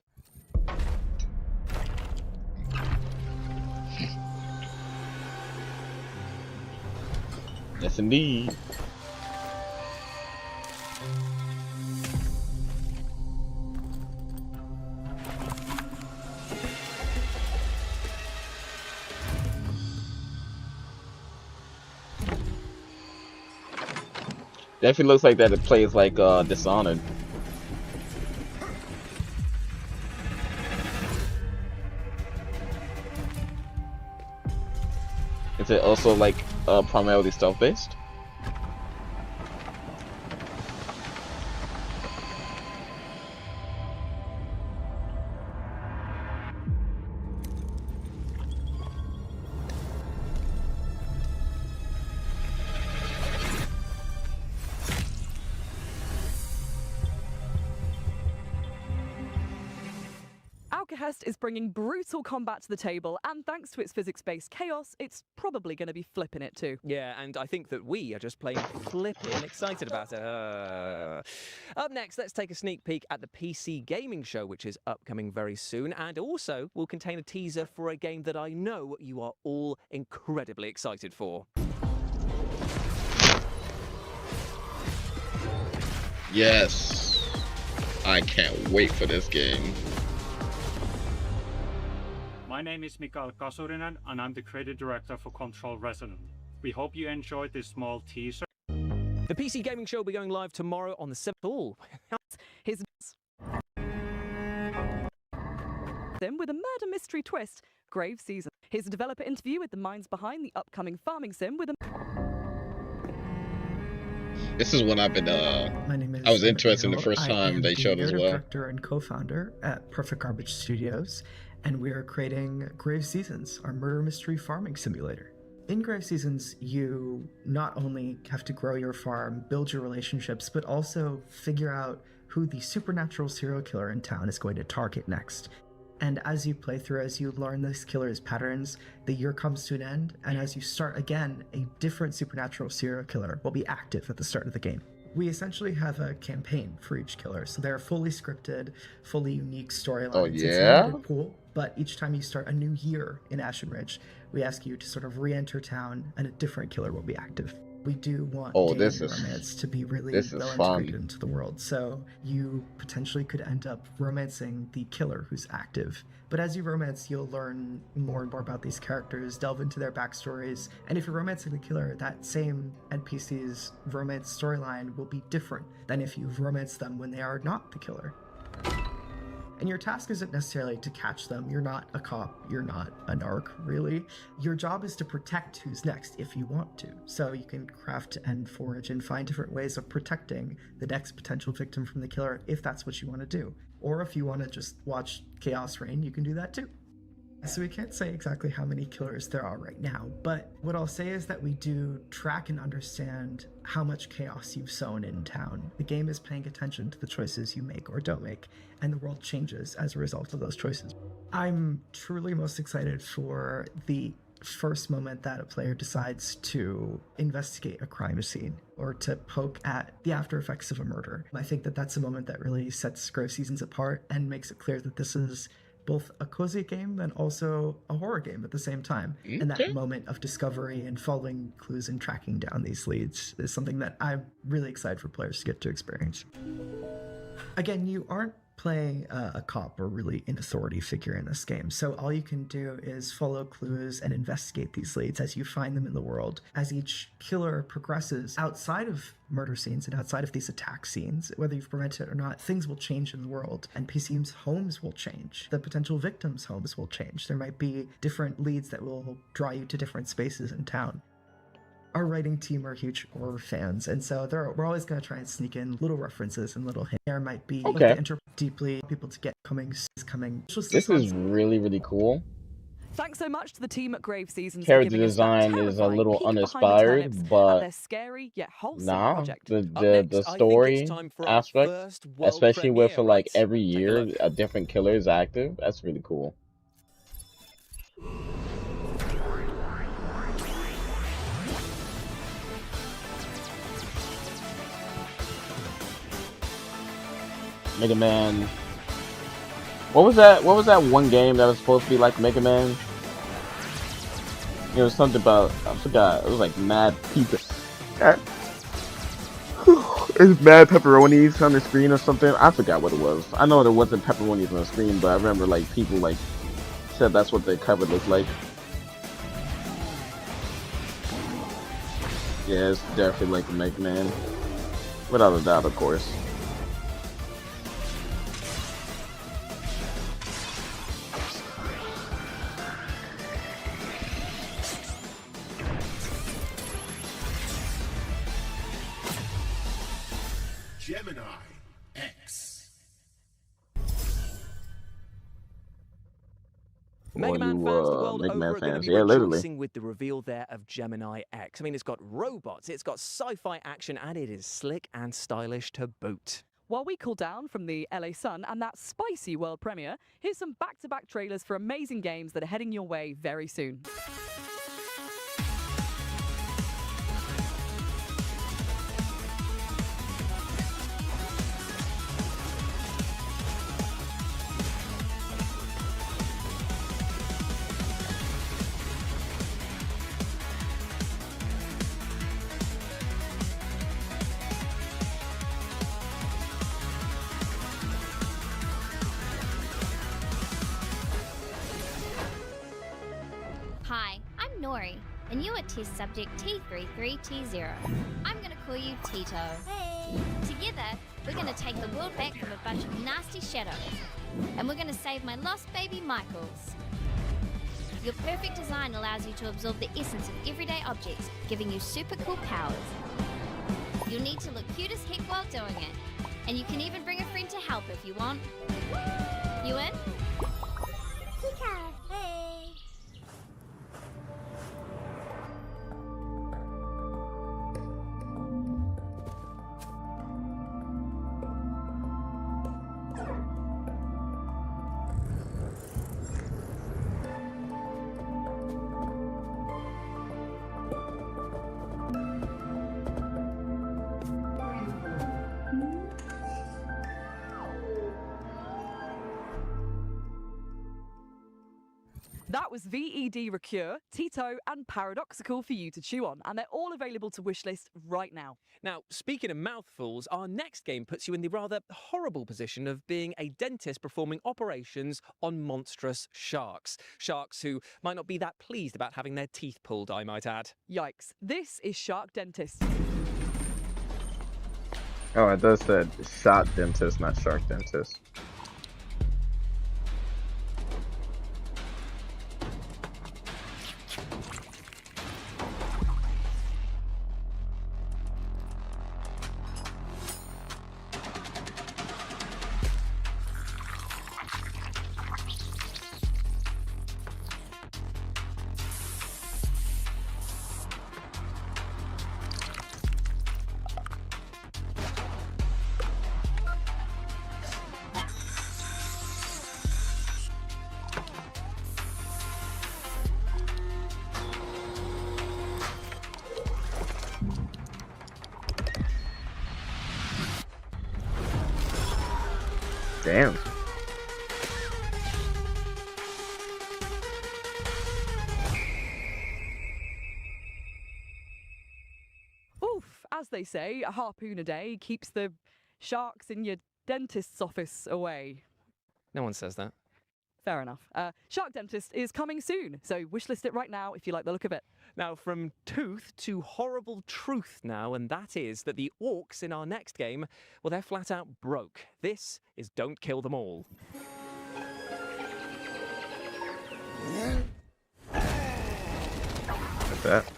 Yes, indeed. Definitely looks like that it plays like Dishonored. Is it also like primarily stealth-based? Hest is bringing brutal combat to the table, and thanks to its physics-based chaos, it's probably going to be flipping it too. Yeah, and I think that we are just plain flipping excited about it. Up next, let's take a sneak peek at the PC Gaming Show, which is upcoming very soon, and also will contain a teaser for a game that I know you are all incredibly excited for. Yes. I can't wait for this game. My name is Mikael Kasurinen, and I'm the creative director for Control Resonant. We hope you enjoyed this small teaser. The PC Gaming Show will be going live tomorrow on the 7th. Oh, His with a murder mystery twist, Grave Season. His developer interview with the minds behind the upcoming farming sim with a... This is what I've been, My name is I was interested in the first I time am they the showed as creative well. Director and co-founder at Perfect Garbage Studios, and we are creating Grave Seasons, our murder mystery farming simulator. In Grave Seasons, you not only have to grow your farm, build your relationships, but also figure out who the supernatural serial killer in town is going to target next. And as you play through, as you learn this killer's patterns, the year comes to an end, and as you start again, a different supernatural serial killer will be active at the start of the game. We essentially have a campaign for each killer, so they're fully scripted, fully unique storylines. Oh, It's yeah? limited pool, but each time you start a new year in Ashen Ridge, we ask you to sort of re-enter town, and a different killer will be active. We do want dating romance to be really well integrated into the world, so you potentially could end up romancing the killer who's active. But as you romance, you'll learn more and more about these characters, delve into their backstories, and if you're romancing the killer, that same NPC's romance storyline will be different than if you've romanced them when they are not the killer. And your task isn't necessarily to catch them. You're not a cop. You're not a narc, really. Your job is to protect who's next if you want to. So you can craft and forage and find different ways of protecting the next potential victim from the killer if that's what you want to do. Or if you want to just watch chaos reign, you can do that too. So we can't say exactly how many killers there are right now, but what I'll say is that we do track and understand how much chaos you've sown in town. The game is paying attention to the choices you make or don't make, and the world changes as a result of those choices. I'm truly most excited for the first moment that a player decides to investigate a crime scene or to poke at the after effects of a murder. I think that that's a moment that really sets Grave Seasons apart and makes it clear that this is both a cozy game and also a horror game at the same time. Okay. And that moment of discovery and following clues and tracking down these leads is something that I'm really excited for players to get to experience. Again, you aren't playing a cop or really an authority figure in this game, so all you can do is follow clues and investigate these leads as you find them in the world. As each killer progresses outside of murder scenes and outside of these attack scenes, whether you've prevented it or not, things will change in the world, and PC's homes will change. The potential victims' homes will change. There might be different leads that will draw you to different spaces in town. Our writing team are huge horror fans, and so we're always going to try and sneak in little references and little hints. There might be to enter deeply, people to get coming. This is really, really cool. Thanks so much to the team at Grave Seasons. Character design is a little uninspired, but they're scary yet wholesome project. The story aspect, especially with like every year a different killer is active, that's really cool. Mega Man. What was that one game that was supposed to be like Mega Man? It was something about, I forgot, it was like Mad Pizza. It's Mad Pepperonis on the screen or something. I forgot what it was. I know there wasn't pepperonis on the screen, but I remember like people like said that's what the cover looked like. Yeah, it's definitely like a Mega Man. Without a doubt, of course. Gemini X. Mega Man fans the world Mega Man over are going to fans. be Yeah, literally. rejoicing with the reveal there of Gemini X. I mean, it's got robots, it's got sci-fi action, and it is slick and stylish to boot. While we cool down from the LA sun and that spicy world premiere, here's some back-to-back trailers for amazing games that are heading your way very soon. Hi, I'm Nori, and you are test subject T33T0. I'm gonna call you Tito. Hey! Together, we're gonna take the world back from a bunch of nasty shadows, and we're gonna save my lost baby Michaels. Your perfect design allows you to absorb the essence of everyday objects, giving you super cool powers. You'll need to look cute as heck while doing it, and you can even bring a friend to help if you want. You in? Tika! Hey! That was VED Recure, Tito, and Paradoxical for you to chew on, and they're all available to wishlist right now. Now, speaking of mouthfuls, our next game puts you in the rather horrible position of being a dentist performing operations on monstrous sharks. Sharks who might not be that pleased about having their teeth pulled, I might add. Yikes. This is Shark Dentist. Oh, it does say shot dentist, not shark dentist. Damn. Oof, as they say, a harpoon a day keeps the sharks in your dentist's office away. No one says that. Fair enough. Shark Dentist is coming soon, so wishlist it right now if you like the look of it. Now, from tooth to horrible truth now, and that is that the orcs in our next game, well, they're flat out broke. This is Don't Kill Them All. What's that?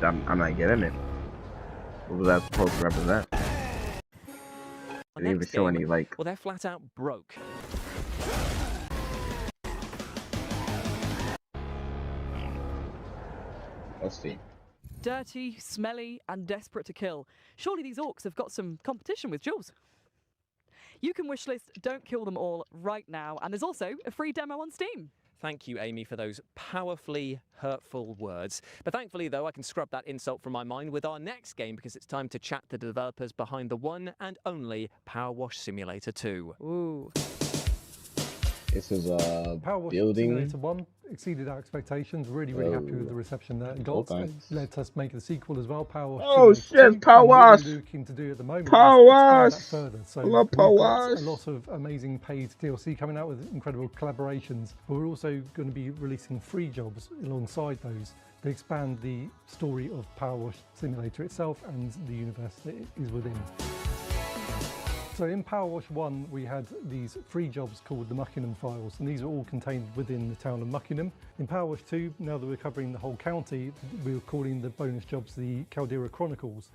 I'm not getting it. What was that supposed to represent? Didn't even show any, like... Well, they're flat out broke. Let's see. Dirty, smelly, and desperate to kill. Surely these orcs have got some competition with Jules. You can wishlist Don't Kill Them All right now, and there's also a free demo on Steam. Thank you, Amy, for those powerfully hurtful words. But thankfully, though, I can scrub that insult from my mind with our next game because it's time to chat to the developers behind the one and only Power Wash Simulator 2. Ooh. This is Power Wash building. Simulator 1 exceeded our expectations. Really happy with the reception that it got. It led us make the sequel as well. Power Wash. Oh shit, Power Wash! What we're looking to do at the moment Power Wash! Further. So I love Power Wash! A lot of amazing paid DLC coming out with incredible collaborations. But we're also going to be releasing free jobs alongside those that expand the story of Power Wash Simulator itself and the universe that it is within. So in Power Wash 1, we had these free jobs called the Muckingham Files, and these are all contained within the town of Muckingham. In Power Wash 2, now that we're covering the whole county, we're calling the bonus jobs the Caldera Chronicles.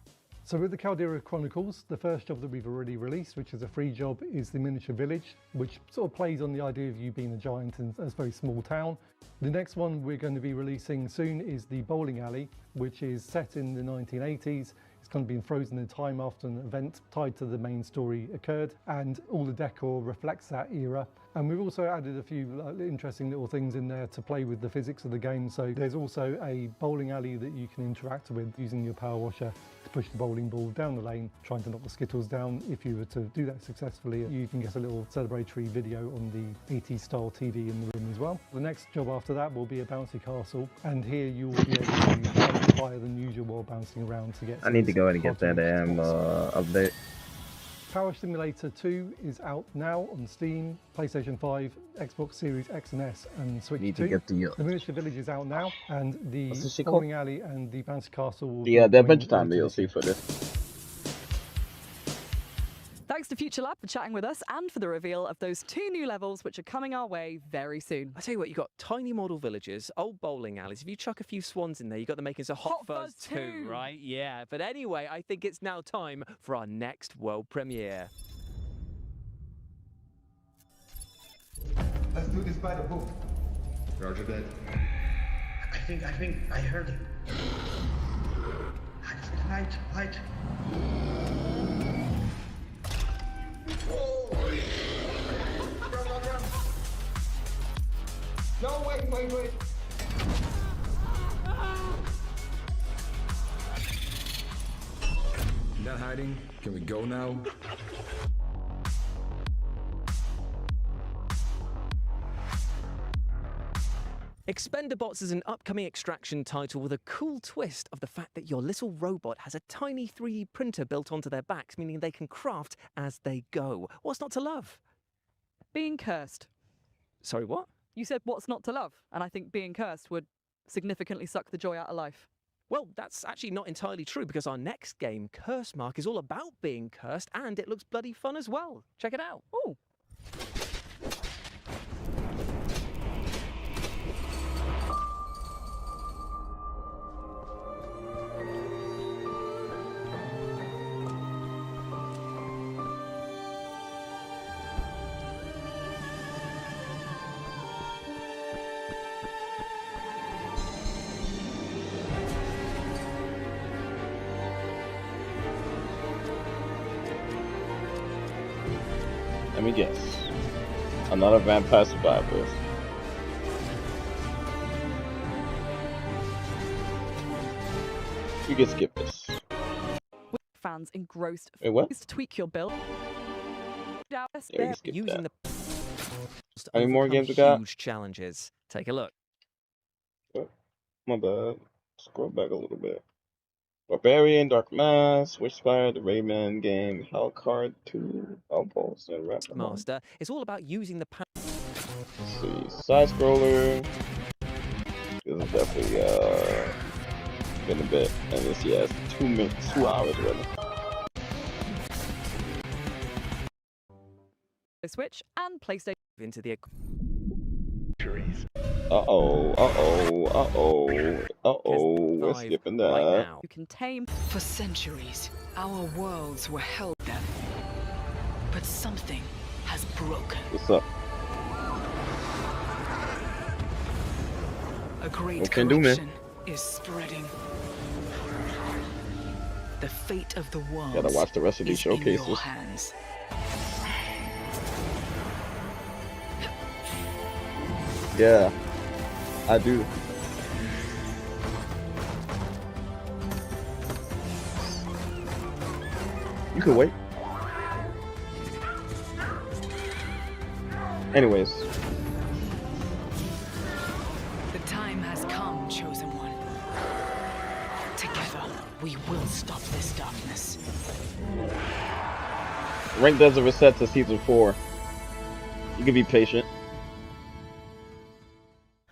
So with the Caldera Chronicles, the first job that we've already released, which is a free job, is the Miniature Village, which sort of plays on the idea of you being a giant in a very small town. The next one we're going to be releasing soon is the Bowling Alley, which is set in the 1980s. It's kind of been frozen in time after an event tied to the main story occurred, and all the decor reflects that era. And we've also added a few interesting little things in there to play with the physics of the game. So there's also a bowling alley that you can interact with using your power washer to push the bowling ball down the lane, trying to knock the skittles down. If you were to do that successfully, you can get a little celebratory video on the 80s style TV in the room as well. The next job after that will be a bouncy castle, and here you will be able to jump higher than usual while bouncing around to get. I need to go ahead and get that update. Power Simulator 2 is out now on Steam, PlayStation 5, Xbox Series X and S, and Switch 2. Need to get the Miniature Village is out now, and the what's this shit Bowling Alley and the Bouncy Castle will the Adventure Time DLC for this. Thanks to Future Lab for chatting with us and for the reveal of those 2 new levels which are coming our way very soon. I tell you what, you've got tiny model villages, old bowling alleys. If you chuck a few swans in there, you've got the makings of Hot Fuzz 2, right? Yeah, but anyway, I think it's now time for our next world premiere. Let's do this by the book. Roger that. I think I heard him. Hide. Run. No, wait. Not hiding. Can we go now? Expendabots is an upcoming Extraction title with a cool twist of the fact that your little robot has a tiny 3D printer built onto their backs, meaning they can craft as they go. What's not to love? Being cursed. Sorry, what? You said what's not to love, and I think being cursed would significantly suck the joy out of life. Well, that's actually not entirely true, because our next game, Curse Mark, is all about being cursed, and it looks bloody fun as well. Check it out. Ooh. Let me guess. Another vampire survivor. You can skip this. Fans engrossed. Wait, what? To tweak your build. Yeah, we can skip Using that. the How many more games we huge got? challenges. Take a look. My bad. Scroll back a little bit. Barbarian, Dark Mass, Witchspire, the Rayman game, Hellcard 2, Outpost, and Rapid Master. It's all about using the power. Let's see. Side scroller. This is definitely been a bit. And this, yeah, it's 2 minutes, 2 hours already. Switch and PlayStation into the We're skipping that. Right now. You can tame. For centuries, our worlds were held them. But something has broken. What's up? A great What can do, man? corruption is spreading. The fate of the world. Gotta watch the rest of these is in your showcases. hands. Yeah, I do. You could wait. Anyways. The time has come, Chosen One. Together, we will stop this darkness. Rank doesn't reset to season 4. You can be patient.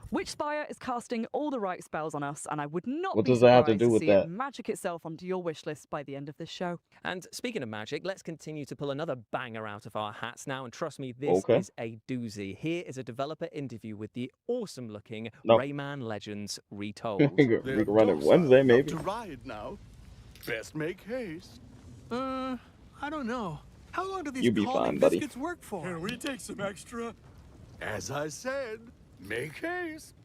Which Witchspire is casting all the right spells on us, and I would not What be does that have to surprised do with see it that? magic itself onto your wish list by the end of this show. And speaking of magic, let's continue to pull another banger out of our hats now. And trust me, this Okay. is a doozy. Here is a developer interview with the awesome-looking No. Rayman Legends Retold. we can run it Wednesday, maybe. To ride now. Best make haste. I don't know. How long do these You be calling fine, buddy. biscuits work for? Can we take some extra? As I said, make haste.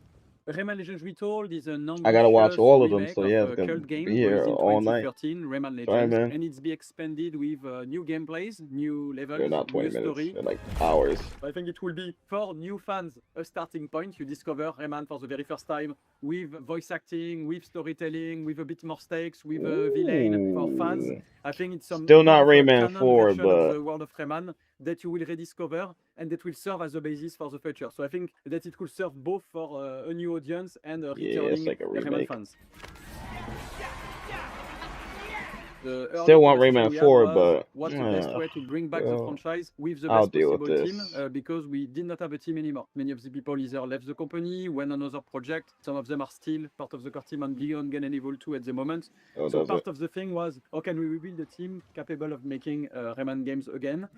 Rayman Legends Retold is a I gotta watch all of them, remake so yeah, of it's a gonna cult game be here released in all night. 2013, Rayman Legends, Sorry, man. and it's be expanded with new gameplays, new levels, They're not 20 new minutes. story. They're like hours. I think it will be for new fans a starting point. You discover Rayman for the very first time with voice acting, with storytelling, with a bit more stakes, with a villain for fans. I think it's some Still not more of a Rayman canon 4, version of but the world of Rayman that you will rediscover and that will serve as a basis for the future. So I think that it could serve both for a new audience and yeah, it's returning like a Rayman remake. fans. The Still early want conversation Rayman we had 4, was but what's the best way to bring back the well, franchise with the I'll best deal with possible this. team because we did not have a team anymore. Many of the people either left the company, went on another project. Some of them are still part of the core team on Beyond Gun and Evil 2 at the moment. Oh, So does part it? of the thing was, how can we rebuild a team capable of making Rayman games again?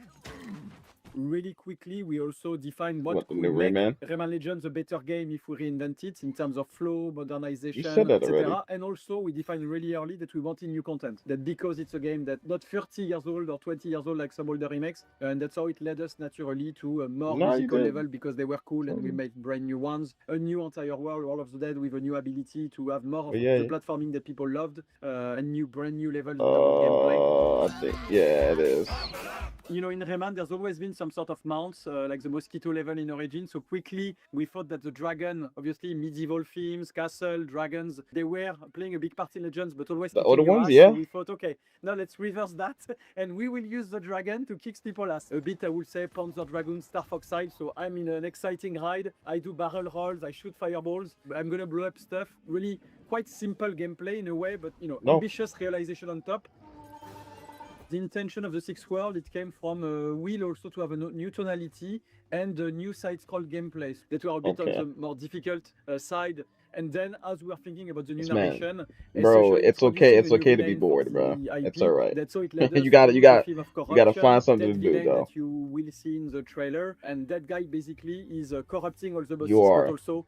Really quickly, we also defined what the could new make Rayman? Rayman Legends a better game if we reinvent it in terms of flow, modernization, said that already. etc. And also, we defined really early that we wanted new content. That because it's a game that not 30 years old or 20 years old like some older remakes, and that's how it led us naturally to a more No, you musical didn't. level because they were cool and we made brand new ones. A new entire world, World of the Dead, with a new ability to have more of Yeah, the yeah. platforming that people loved, and brand new levels in terms of gameplay. I think, yeah, it is. You know, in Rayman, there's always been some sort of mounts, like the mosquito level in Origin. So quickly, we thought that the dragon, obviously medieval themes, castle, dragons, they were playing a big part in Legends, but always The kicking other your ones, ass. yeah. So we thought, okay, now let's reverse that, and we will use the dragon to kick people's ass. A bit, I would say, Panzer Dragoon, Star Fox style. So I'm in an exciting ride. I do barrel rolls, I shoot fireballs. I'm gonna blow up stuff. Really quite simple gameplay in a way, but you know, No. ambitious realization on top. The intention of the Sixth World, it came from a will also to have a new tonality and a new side-scroll gameplays that were a bit Okay. on the more difficult side. And then, as we are thinking about the new Man, narration, bro, essentially it's okay. introducing It's a new okay to be villain for bored, bro. the IP. It's all right. That's how it led us you got to you the got theme of you got to corruption, find something that to do, villain though. that you will see in the trailer, and that guy basically is corrupting all the bosses, You are. but also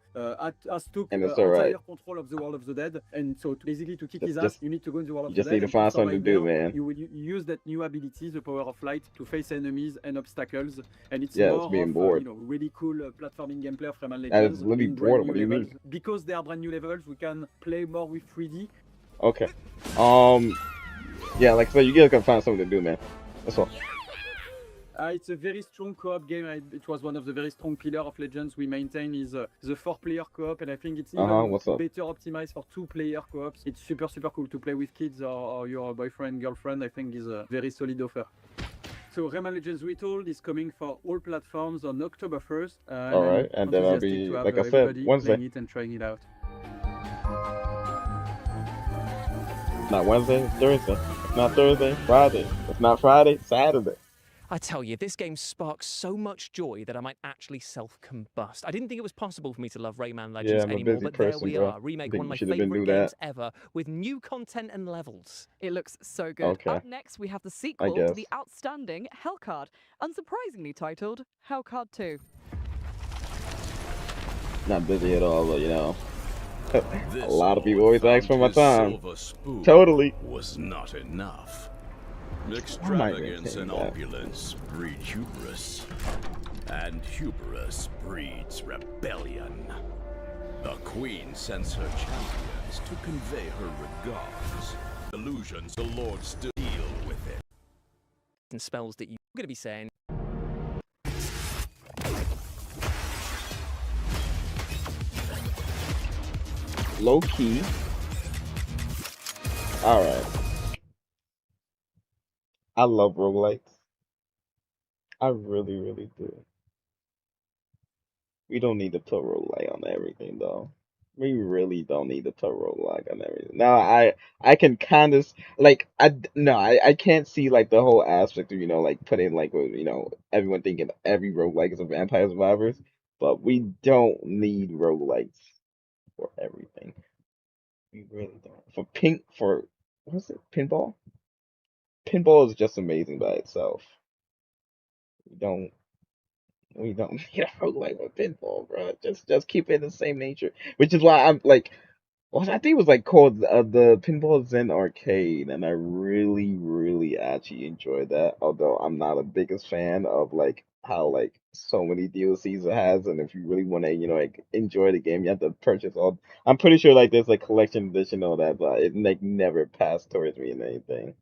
has took And it's all entire right. control of the World of the Dead. And so, basically, to kick his Just- ass, you need to go in the World of you just the Dead. need to and find something to survive do, there, man. You will use that new ability, the power of light, to face enemies and obstacles. And it's Yeah, more it's being of bored. you know, really cool platforming gameplay of Rayman That Legends. is literally in brand bored. new What do you levels. mean? Because they are brand new levels, we can play more with 3D. Okay. Yeah, like I said, you guys gotta find something to do, man. That's all. It's a very strong co-op game. It was one of the very strong pillars of Legends we maintain is the 4-player co-op, and I think it's even What's up? better optimized for 2-player co-ops. It's super cool to play with kids or your boyfriend, girlfriend. I think is a very solid offer. So Rayman Legends Retold is coming for all platforms on October 1st. All right, and then I'll be, like I said, Wednesday. Playing it and trying it out. Not Wednesday, it's Thursday. It's not Thursday, Friday. It's not Friday, Saturday. I tell you, this game sparks so much joy that I might actually self-combust. I didn't think it was possible for me to love Rayman Legends Yeah, I'm a anymore, busy but there person, we bro. are. Remake Think one of you my should have been favorite do games that. ever with new content and levels. It looks so good. Okay. Up next, we have the sequel to guess. the outstanding Hellcard, unsurprisingly titled Hellcard 2. Not busy at all, but you know. A This lot of people always ask for my his time. silver spoon Totally. was not enough. I might Extravagance maintain and that. opulence breed hubris, and hubris breeds rebellion. The queen sends her champions to convey her regards. Illusions, the Lord still deal with it. And spells that you're going to be saying. Low key. Alright. I love roguelikes. I really do. We don't need to put roguelike on everything though. We really don't need to put roguelike on everything. Now I can kind of like I can't see like the whole aspect of like putting like everyone thinking every roguelike is a Vampire Survivors. but we don't need roguelites for everything. We really don't. For what's it? Pinball? Pinball is just amazing by itself. We don't need a roguelike for pinball, bro. Just keep it in the same nature. Which is why I'm like, well, I think it was like called the Pinball Zen Arcade, and I really actually enjoyed that. Although I'm not a biggest fan of like how like so many DLCs it has, and if you really want to like enjoy the game, you have to purchase all. I'm pretty sure like there's a collection edition and all that, but it like never passed towards me in anything.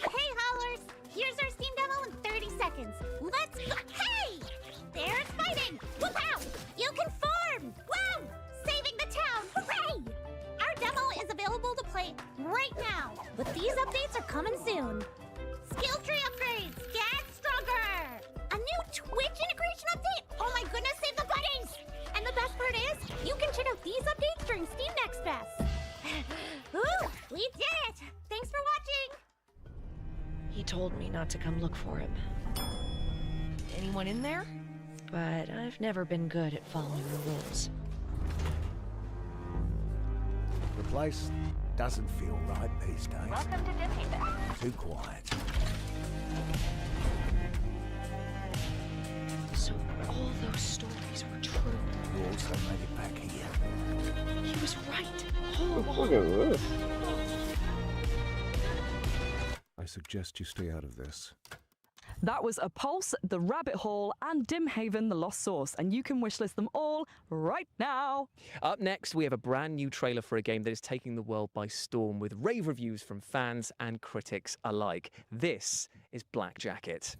Hey, Howlers! Here's our Steam demo in 30 seconds. Let's go. Hey! There's fighting! Whoop-pow! You can farm! Woo! Saving the town! Hooray! Our demo is available to play right now, but these updates are coming soon. Skill tree upgrades! Get stronger! A new Twitch integration update! Oh my goodness, save the buddies! And the best part is, you can check out these updates during Steam Next Fest. Ooh, we did it! Thanks for watching! He told me not to come look for him. Anyone in there? But I've never been good at following the rules. The place doesn't feel right these days. Welcome to Dimhaven. Too quiet. So all those stories were true. You also made it back here. He was right. All Look at this. I suggest you stay out of this. That was A Pulse, The Rabbit Hole, and Dimhaven, The Lost Source, and you can wishlist them all right now. Up next, we have a brand new trailer for a game that is taking the world by storm with rave reviews from fans and critics alike. This is Black Jacket.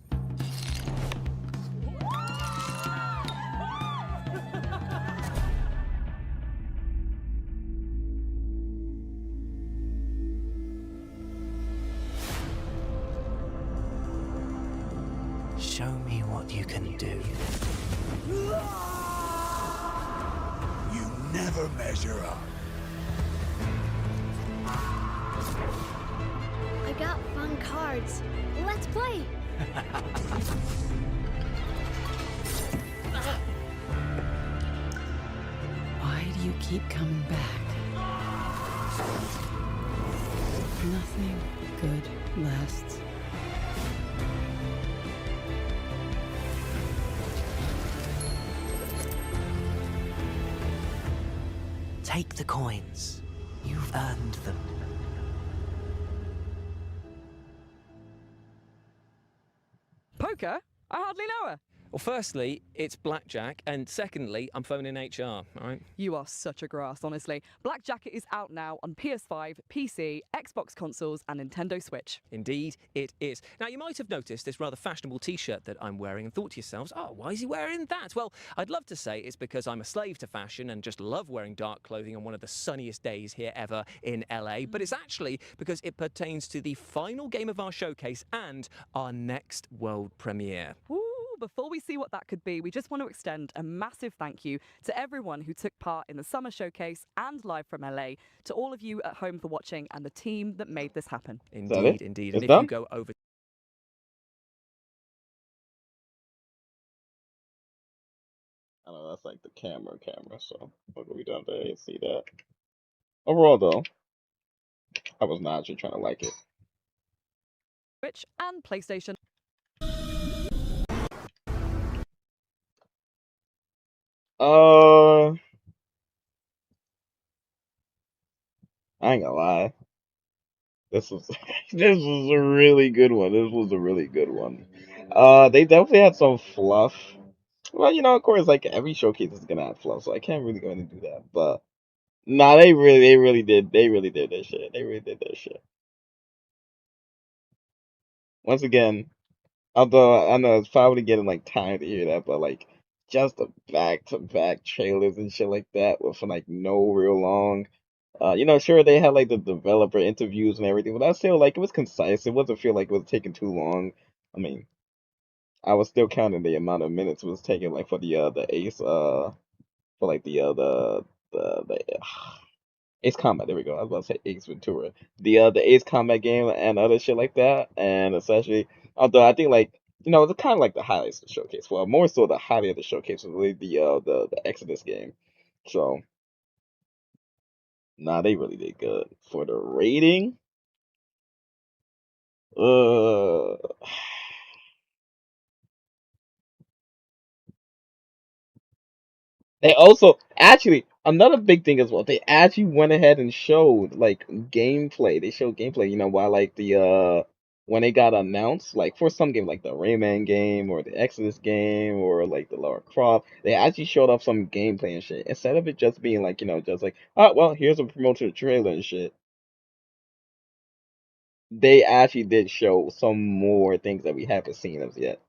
Show me what you can do. You never measure up. I got fun cards. Let's play. Why do you keep coming back? Nothing good lasts. Take the coins. You've earned them. Poker? I hardly know her. Well, firstly, it's Blackjack, and secondly, I'm phoning HR, all right? You are such a grass, honestly. Black Jacket is out now on PS5, PC, Xbox consoles, and Nintendo Switch. Indeed, it is. Now, you might have noticed this rather fashionable t-shirt that I'm wearing and thought to yourselves, oh, why is he wearing that? Well, I'd love to say it's because I'm a slave to fashion and just love wearing dark clothing on one of the sunniest days here ever in LA, but it's actually because it pertains to the final game of our showcase and our next world premiere. Ooh, before we see what that could be, we just want to extend a massive thank you to everyone who took part in the summer showcase and live from LA, to all of you at home for watching and the team that made this happen. Indeed, indeed. And if done? you go over I know that's like the camera, so what are we done there? You see that? Overall, though, I was not actually trying to like it. Switch and PlayStation. I ain't gonna lie. This was this was a really good one. This was a really good one. They definitely had some fluff. Well, of course, like every showcase is gonna have fluff, so I can't really go in and do that. But nah, they really did their shit. They really did their shit. Once again, although I know it's probably getting like tired to hear that, but like just the back-to-back trailers and shit like that with like no real long. Sure they had like the developer interviews and everything, but I still like it was concise. It wasn't feel like it was taking too long. I mean, I was still counting the amount of minutes it was taking like for the Ace for like the the Ace Combat. There we go. I was about to say Ace Ventura. The Ace Combat game and other shit like that. And especially, although I think like it's kind of like the highlights of the showcase. Well, more so the highlight of the showcase was really the Exodus game. So, nah, they really did good for the rating. They also actually another big thing as well. They actually went ahead and showed like gameplay. They showed gameplay. While like the when they got announced, like for some game like the Rayman game or the Exodus game or like the Lara Croft, they actually showed off some gameplay and shit instead of it just being like just like oh well here's a promotional trailer and shit. They actually did show some more things that we haven't seen as yet.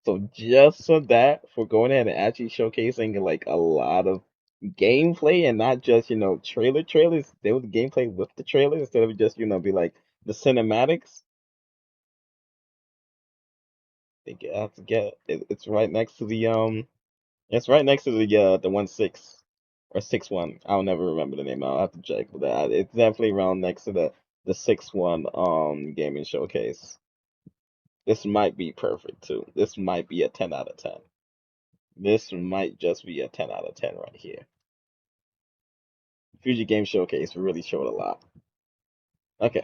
So just for that, for going ahead and actually showcasing like a lot of gameplay and not just trailers. There was gameplay with the trailer instead of just be like the cinematics. I think I have to get it, it's right next to the. It's right next to the 1.6 or 6.1. I'll never remember the name. I'll have to check, but it's definitely around next to the 6.1 gaming showcase. This might be perfect too. This might be a 10 out of 10. This might just be a 10 out of 10 right here. Fuji Game Showcase really showed a lot. Okay.